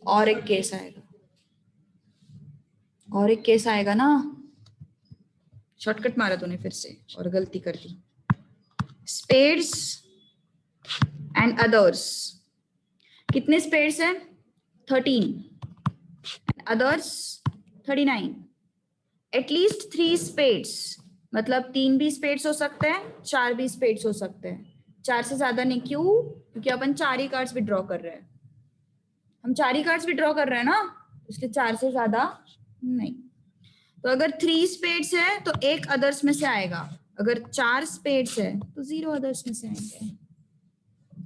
और एक केस आएगा, और एक केस आएगा ना। शॉर्टकट मारा तूने फिर से और गलती कर दी। Spades and others. कितने स्पेड्स है? 13। अदर्स 39। एटलीस्ट 3 स्पेड्स, मतलब 3 भी स्पेड्स हो सकते हैं, 4 भी स्पेड्स हो सकते हैं। 4 से ज्यादा नहीं, क्यों? क्योंकि अपन 4 ही कार्ड्स विड्रॉ कर रहे हैं। हम 4 ही कार्ड्स विड्रॉ कर रहे हैं ना, इसलिए 4 से ज्यादा नहीं। तो अगर 3 स्पेड्स है तो एक अदर्स में से आएगा, अगर 4 स्पेड्स है तो 0 अदर्स में से आएंगे,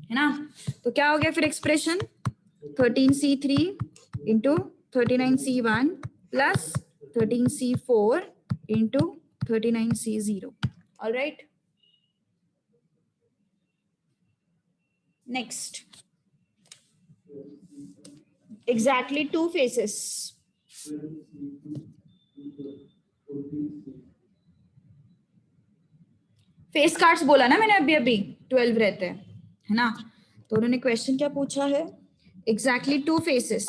है ना। तो क्या हो गया फिर expression, 13C3 into 39C1 plus 13C4 into 39C0। Alright, next, exactly 2 faces. Face cards बोला ना मैंने अभी अभी 12 रहते हैं, है ना। तो उन्होंने क्वेश्चन क्या पूछा है, exactly 2 faces.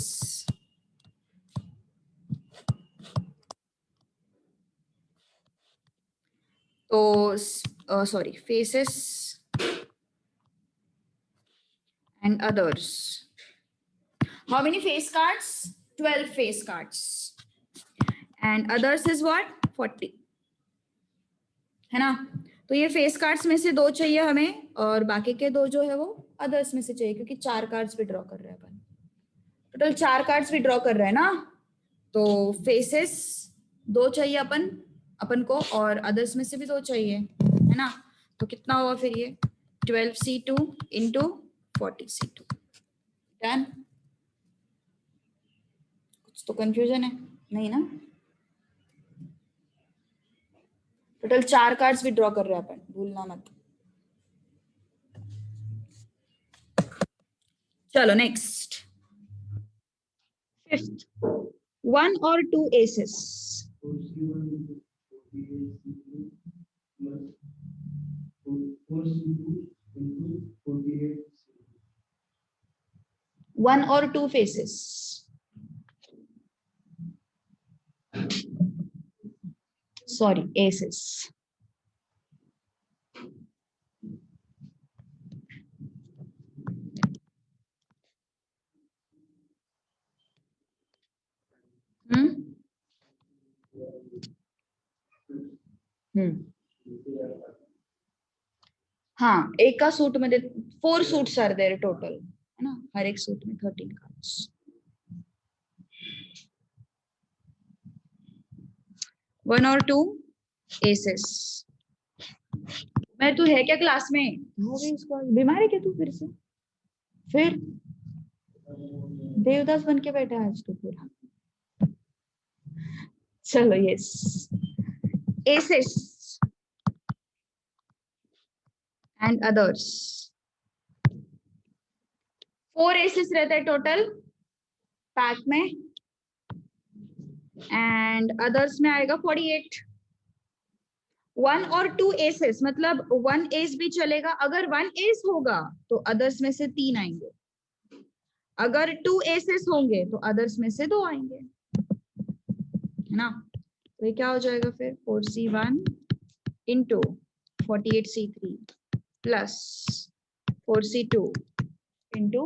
तो sorry, faces and others. How many face cards? 12 face cards. And others is what? 40, है ना। तो ये फेस कार्ड्स में से 2 चाहिए हमें, और बाकी के 2 जो है वो अदर्स में से चाहिए, क्योंकि 4 कार्ड्स विड्रॉ कर रहे हैं अपन, टोटल 4 कार्ड्स विड्रॉ कर रहे हैं ना। तो फेसेस 2 चाहिए अपन को, और अदर्स में से भी 2 चाहिए, है ना। तो कितना हुआ फिर ये 12C2 इंटू 40C2। डन, कुछ तो कंफ्यूजन है नहीं ना। टोटल 4 कार्ड्स विड्रॉ कर रहे हैं अपन, भूलना मत। चलो next, 5th, 1 or 2 aces. 1 or 2 faces. Sorry, aces. हाँ, एक का सूट मध्ये 4 सूट्स आर देयर टोटल, है ना, हर एक सूट में 13 कार्ड्स। 1 और 2 एसेस। मैं, तू है क्या क्लास में, हो गई इसको, बीमार है क्या तू फिर से, फिर देवदास बन के बैठा है आज तो पूरा। चलो, yes, aces and others, 4 aces रहता है टोटल पैक में, एंड अदर्स में आएगा 48। 1 और 2 एसेस मतलब 1 एस भी चलेगा, अगर 1 एस होगा तो अदर्स में से 3 आएंगे, अगर 2 एसेस होंगे तो अदर्स में से 2 आएंगे, है ना। तो ये क्या हो जाएगा फिर 4C1 into 48C3 plus 4C2 into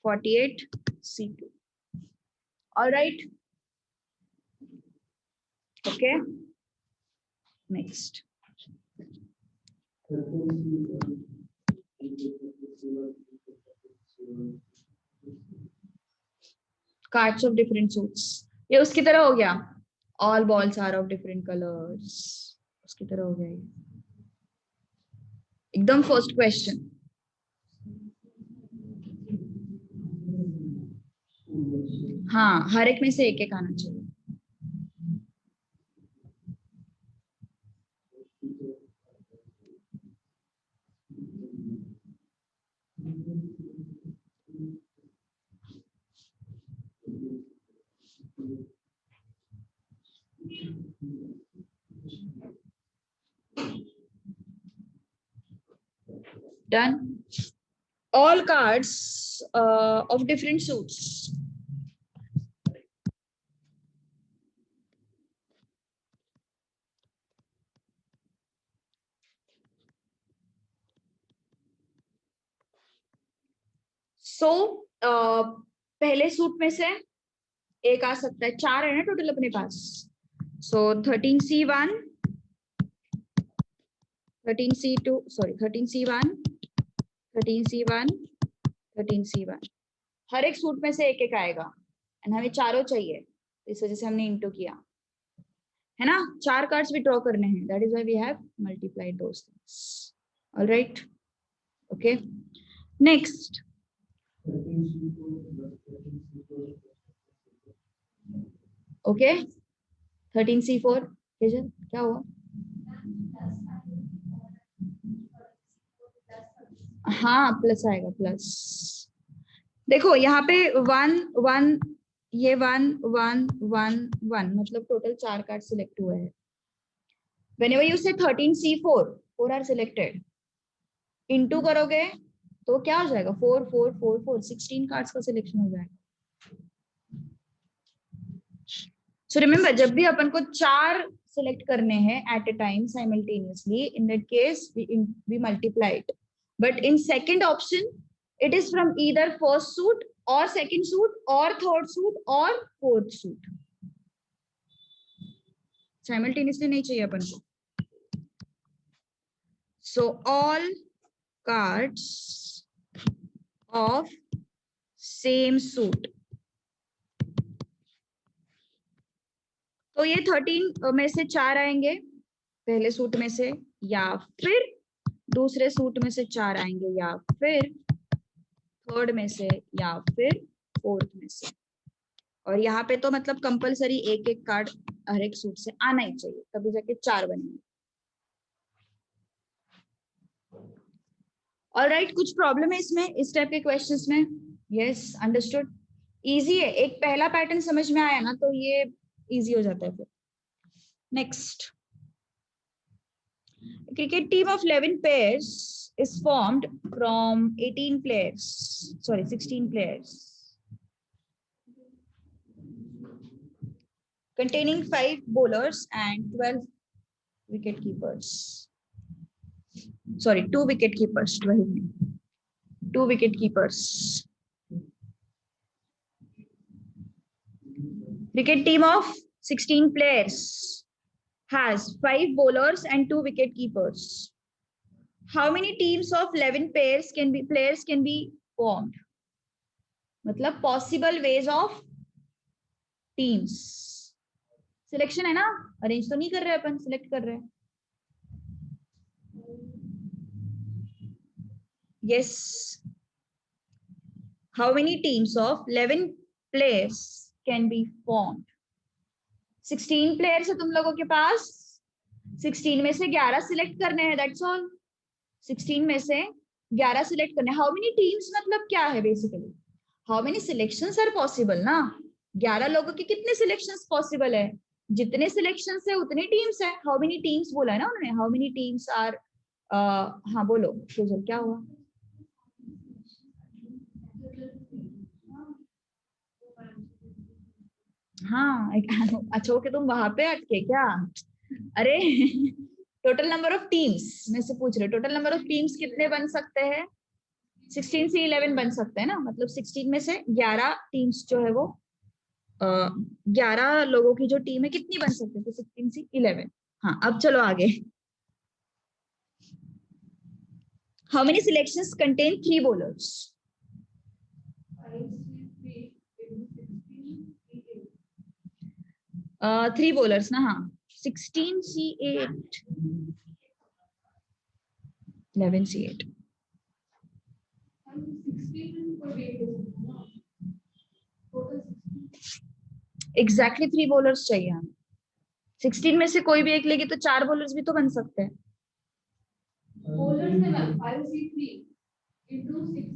48C2। Alright, okay, next, cards of different suits, ये उसकी तरह हो गया, all balls are of different colours, उसकी तरह हो गया ये एकदम फर्स्ट क्वेश्चन। हाँ, हर एक में से एक एक आना चाहिए। Done. All cards of different suits. So पहले सूट में से एक आ सकता है, 4 है ना टोटल अपने पास। So 13C1, 13C2, sorry 13C1, 13C1, 13C1। हर एक सूट में से एक एक आएगा एंड हमें चारों चाहिए, इस वजह से हमने इंटू किया, है ना। 4 कार्ड्स भी ड्रॉ करने हैं, that is why we have multiplied those things. Alright, okay, next. Okay, 13C4 क्या हुआ? हाँ प्लस आएगा, प्लस। देखो यहाँ पे 1 1, ये 1 1 1 1, मतलब टोटल 4 कार्ड सिलेक्ट हुए हैं। Whenever you say 13C4, 4 are selected. Into करोगे तो क्या हो जाएगा? 4 4 4 4, 16 कार्ड्स का सिलेक्शन हो जाएगा। सो रिमेम्बर, जब भी अपन को 4 सिलेक्ट करने हैं at a time simultaneously, in that case we multiply it. But in second option, it is from either first suit or second suit or third suit or fourth suit. Simultaneously नहीं चाहिए अपन को. So all cards of same suit. तो ये 13 में से 4 आएंगे पहले suit में से, या फिर दूसरे सूट में से 4 आएंगे, या फिर थर्ड में से, या फिर फोर्थ में से। और यहाँ पे तो मतलब कंपलसरी एक एक कार्ड हर एक सूट से आना ही चाहिए, तभी जाके 4 बनेंगे। ऑलराइट, कुछ प्रॉब्लम है इसमें, इस टाइप के क्वेश्चंस में? यस, अंडरस्टूड, इजी है। एक पहला पैटर्न समझ में आया ना तो ये इजी हो जाता है फिर। Next, cricket team of 11 pairs is formed from 16 players containing 5 bowlers and 12 wicket keepers. Sorry, 2 wicket keepers, 12. 2 wicket keepers. Cricket team of 16 players has 5 bowlers and 2 wicket keepers. How many teams of 11 players can be formed? मतलब possible ways of teams. Selection है ना, arrange तो नहीं कर रहे अपन, select कर रहे हैं। Yes. How many teams of 11 players can be formed? 16 players है तुम लोगों के पास, 16 में से 11 सिलेक्ट करने हैं, दैट्स ऑल। 16 में से 11 सिलेक्ट करने। हाउ मेनी टीम्स मतलब क्या है basically? How many selections are possible ना। 11 लोगों के कितने सिलेक्शंस पॉसिबल है? जितने सिलेक्शंस है उतने टीम्स है। हाउ मेनी टीम्स बोला है ना उन्होंने, हाउ मेनी टीम्स आर। हाँ बोलो क्या हुआ? हाँ अच्छा, ओके, तुम वहां पे अटके क्या? अरे टोटल नंबर ऑफ टीम्स में से पूछ रहे, टोटल नंबर ऑफ टीम्स कितने बन सकते हैं? 16 से 11 बन सकते हैं ना, मतलब 16 में से 11 टीम्स जो है वो 11 लोगों की जो टीम है कितनी बन सकती है? तो 16 से 11। हाँ, अब चलो आगे। How many selections contain 3 bowlers? 3 bowlers ना, हाँ। 16C8, 11C8। एग्जैक्टली 3 bowlers चाहिए हमें। 16 में से कोई भी एक लेगी तो 4 bowlers भी तो बन सकते हैं।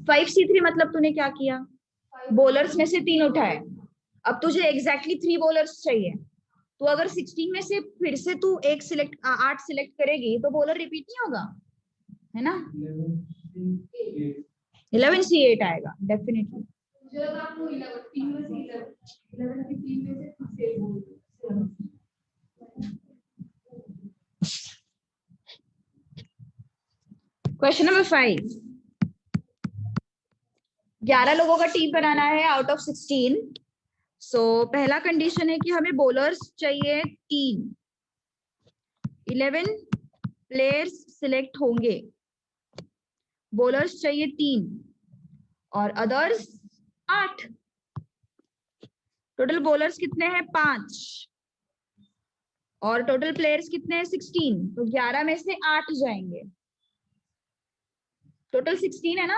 5C3 मतलब तूने क्या किया? बॉलर्स में से 3 उठाए। अब तुझे एग्जैक्टली 3 bowlers चाहिए, तो अगर 16 में से फिर से तू 8 सिलेक्ट करेगी तो बॉलर रिपीट नहीं होगा, है ना? 11C8 आएगा डेफिनेटली। क्वेश्चन नंबर 5, 11 लोगों का टीम बनाना है आउट ऑफ 16। सो पहला कंडीशन है कि हमें बॉलर्स चाहिए 3, 11 प्लेयर्स सिलेक्ट होंगे, बॉलर्स चाहिए 3 और अदर्स 8। टोटल बॉलर्स कितने हैं 5 और टोटल प्लेयर्स कितने हैं 16, तो 11 में से 8 जाएंगे। टोटल 16 है ना,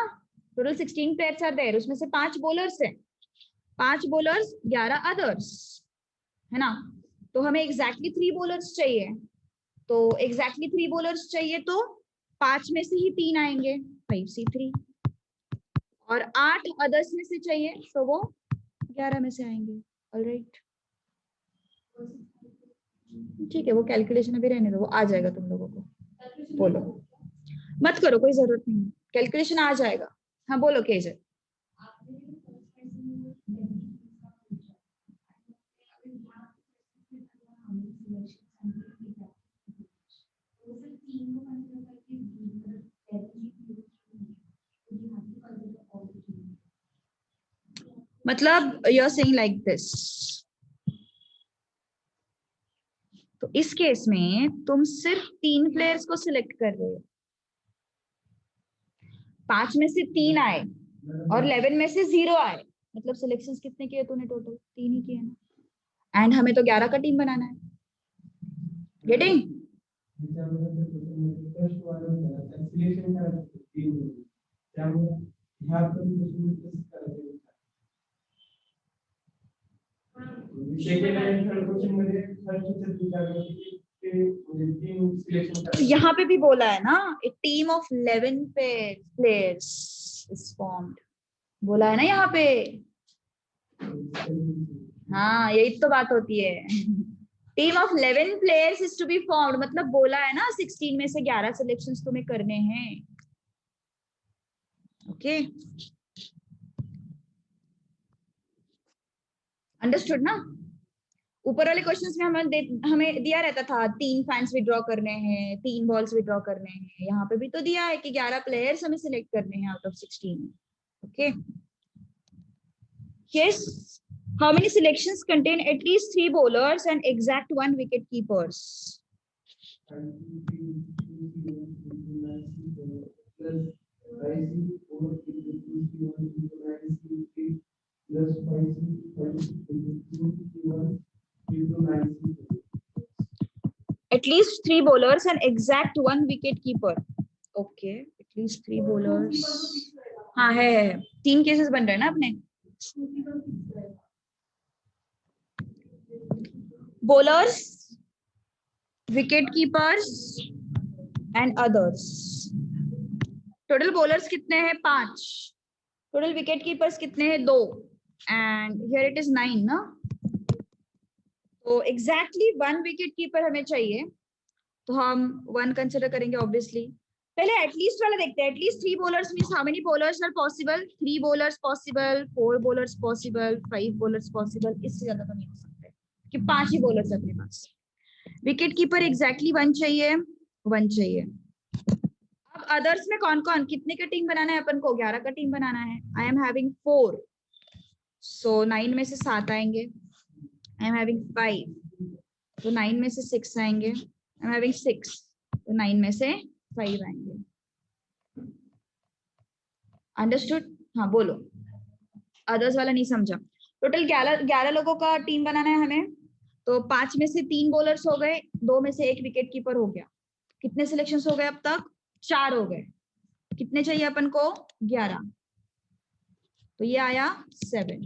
टोटल 16 प्लेयर्स आर देयर, उसमें से 5 बॉलर्स हैं, 5 बॉलर्स 11 अदर्स, है ना। तो हमें एग्जैक्टली 3 बॉलर्स चाहिए, तो एग्जैक्टली 3 बॉलर्स चाहिए तो 5 में से ही 3 आएंगे 5C3, और 8 अदर्स में से चाहिए तो वो 11 में से आएंगे। ऑलराइट, ठीक है, वो कैलकुलेशन अभी रहने दो, वो आ जाएगा तुम लोगों को। बोलो, मत करो, कोई जरूरत नहीं, कैलकुलेशन आ जाएगा। हाँ बोलो केजे। मतलब you are saying like this, तो इस केस में तुम सिर्फ 3 प्लेयर्स को सिलेक्ट कर रहे हो, 5 में से 3 आए और 11 में से 0 आए, मतलब सिलेक्शंस कितने किए तूने, टोटल 3 ही किए ना, एंड हमें तो 11 का टीम बनाना है। गेटिंग? यहाँ पे भी बोला है ना, a team of 11 players is formed, बोला है ना यहाँ पे। हाँ यही तो बात होती है, team of 11 players is to be formed, मतलब बोला है ना 16 में से 11 सिलेक्शंस तुम्हें करने हैं। ओके, अंडरस्टूड ना। ऊपर वाले क्वेश्चंस में हमें दिया रहता था 3 फैंस विड्रॉ करने हैं, 3 बॉल्स विड्रॉ करने हैं, यहाँ पे भी तो दिया है कि 11 प्लेयर्स हमें सिलेक्ट करने हैं out of 16। Okay, yes, how many selections contain at least 3 bowlers and exact 1 wicket keepers? At least 3 bowlers and exact 1 wicket keeper. Okay, at least 3 bowlers. हाँ है 3 केसेस बन रहे हैं ना अपने। Bowlers, wicket keepers and others. Total bowlers कितने हैं 5, total wicket keepers कितने हैं 2, एंड हियर इट इज 9 ना। तो एग्जैक्टली 1 विकेट कीपर हमें चाहिए, तो हम 1 कंसिडर करेंगे ऑब्वियसली। पहले एटलीस्ट वाला देखते हैं, at least 3 bowlers means how many bowlers are possible, 3 bowlers possible, 4 bowlers possible, 5 bowlers possible, इससे ज्यादा तो नहीं हो सकते कि 5 ही बॉलर्स अपने पास। विकेट कीपर एग्जैक्टली 1 चाहिए, 1 चाहिए। अब अदर्स में कौन कौन, कितने का टीम बनाना है अपन को, 11 का टीम बनाना है। आई एम हैविंग 4, सो 9 में से 7 आएंगे। आई एम हैविंग 5, तो 9 में से 6 आएंगे। आई एम हैविंग 6, तो 9 में से 5 आएंगे। अंडरस्टूड? हाँ बोलो, अदर्स वाला नहीं समझा। टोटल 11 लोगों का टीम बनाना है हमें, तो 5 में से 3 बॉलर्स हो गए, 2 में से 1 विकेट कीपर हो गया। कितने सिलेक्शंस हो गए अब तक, 4 हो गए। कितने चाहिए अपन को, 11, तो ये आया 7।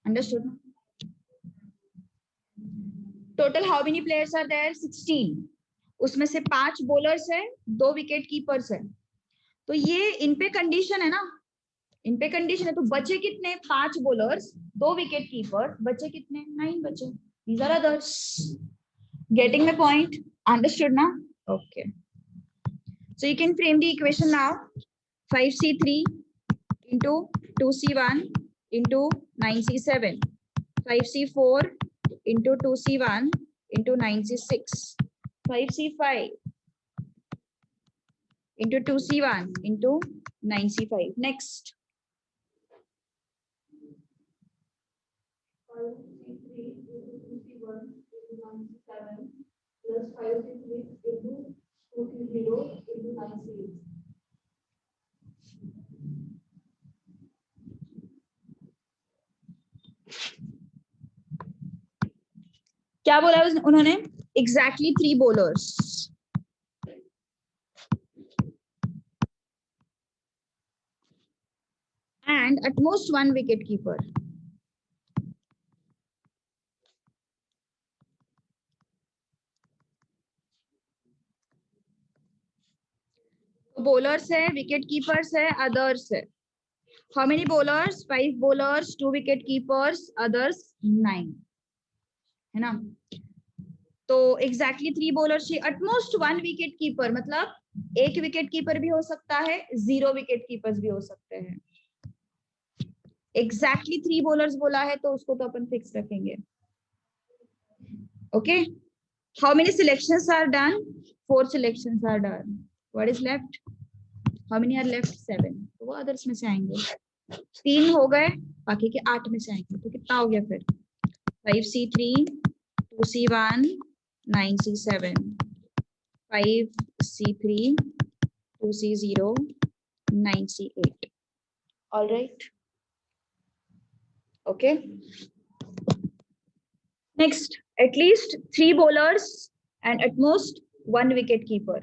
Understood? Total how many players are there, 16, उसमें से 5 बॉलर्स है, 2 विकेट कीपर्स है। तो ये इन पे कंडीशन है ना, इन पे कंडीशन है, तो बचे कितने, 5 बॉलर्स, 2 विकेट कीपर, बचे कितने, 9 बचे। These are others. Getting my point? Understood ना? Okay, so you can frame the equation now, 5C3 into 2C1 into 9C7, 5C4 into 2C1 into 9C6, 5C5 into 2C1 into 9C5. Next. 5C3 into 2C1 into 9C7 plus 5C3 into 2C0 into 9C8. क्या बोला उन्होंने? Exactly 3 bowlers and at most 1 wicket keeper. Bowlers है, wicket keepers है, others है. How many bowlers? 5 bowlers, 2 wicket keepers, others 9. है ना? तो exactly 3 bowlers चाहिए. At most 1 wicket keeper मतलब एक wicket keeper भी हो सकता है, 0 wicket keepers भी हो सकते हैं. Exactly 3 bowlers बोला है तो उसको तो अपन फिक्स रखेंगे. Okay. How many selections are done? 4 selections are done. What is left? How many are left? 7. तो वो others में से आएंगे. 3 हो गए, बाकी के 8 में से आएंगे. तो कितना हो गया फिर? 5C3, 2C1, 9C7, 5C3, 2C0, 9C8. All right. Okay. Next, at least 3 bowlers and at most 1 wicket keeper.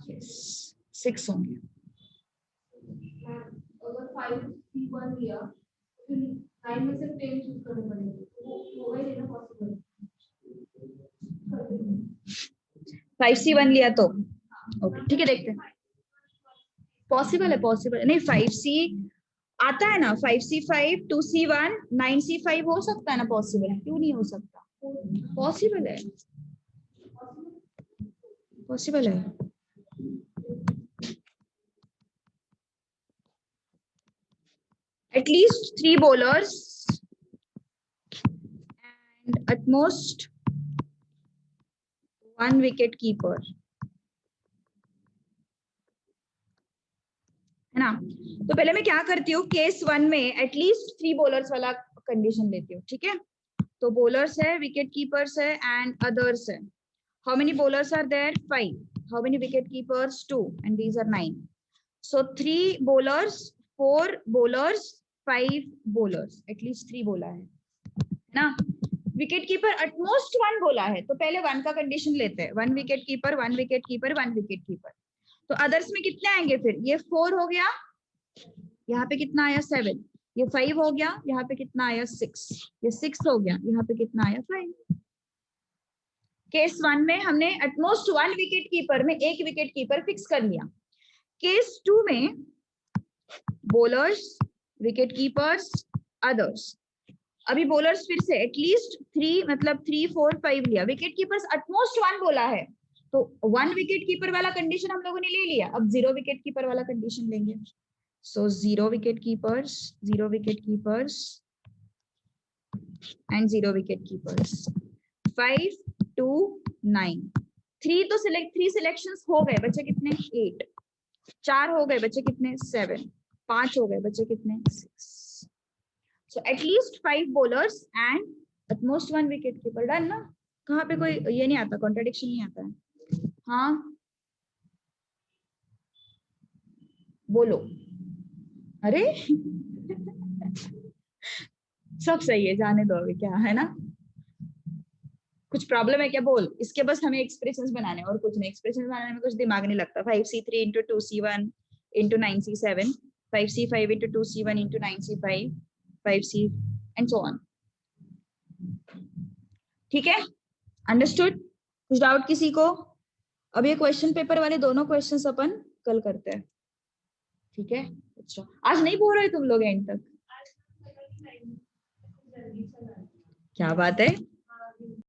Yes, 6 होंगे. अगर 5C1 लिया फिर 9 में से 10 चूज करने पड़ेंगे, वो वही लेना पॉसिबल 5C1 लिया तो ओके, ठीक है, देखते हैं. पॉसिबल है, पॉसिबल नहीं. 5C आता है ना, 5C5, 2C1, 9C5 हो सकता है ना. पॉसिबल, क्यों नहीं हो सकता? पॉसिबल है, पॉसिबल है. At least 3 bowlers and at most 1 wicket keeper. है ना? तो पहले मैं क्या करती हूँ, केस 1 में एटलीस्ट 3 bowlers वाला कंडीशन लेती हूँ. ठीक है, तो bowlers है, wicket keepers है and others है. How many bowlers are there? 5. How many wicket keepers? 2, and these are 9. So 3 bowlers, 4 bowlers, 5 bowlers. At least 3 बोला है ना. विकेट कीपर एटमोस्ट 1 बोला है, तो पहले 1 का कंडीशन लेते हैं. 1 wicket keeper, 1 wicket keeper, 1 wicket keeper. तो अदर्स में कितने आएंगे फिर? ये 4 हो गया, यहाँ पे कितना आया? 7. ये 5 हो गया, यहाँ पे कितना आया? 6. ये 6 हो गया, यहाँ पे कितना आया? 5. केस 1 में हमने एटमोस्ट 1 विकेट कीपर में एक विकेट कीपर फिक्स कर लिया. केस 2 में बॉलर्स, विकेट कीपर्स, अदर्स. अभी बॉलर्स फिर से एटलीस्ट 3 मतलब 3, 4, 5 लिया. विकेट कीपर्स एटमोस्ट 1 बोला है, तो 1 विकेट कीपर वाला कंडीशन हम लोगों ने ले लिया. अब 0 विकेट कीपर वाला कंडीशन लेंगे. सो 0 wicket keepers, 0 wicket keepers and 0 wicket keepers. 5, 2, 9. 3 तो सिलेक्ट, 3 सिलेक्शंस हो गए, बचे कितने? 8. 4 हो गए, बचे कितने? 7. 5 हो गए, बचे कितने? 6. So at least 5 bowlers and at most 1 wicket keeper. Done ना? कहाँ पे कोई ये नहीं आता, कॉन्ट्रडिक्शन नहीं आता है. हाँ बोलो. अरे सब सही है, जाने दो अभी, क्या है ना. कुछ प्रॉब्लम है क्या? बोल. इसके बस हमें एक्सप्रेशंस बनाने और कुछ नहीं. एक्सप्रेशंस बनाने में कुछ दिमाग नहीं लगता. 5C3 into 2C1 into 9C7, 5C5 into 2C1 into 9C5, 5C and so on. ठीक है, अंडरस्टूड? कुछ डाउट किसी को? अब ये क्वेश्चन पेपर वाले दोनों क्वेश्चंस अपन कल करते हैं. ठीक है, अच्छा. आज नहीं बोल रहे तुम लोग एंड तक? क्या बात है.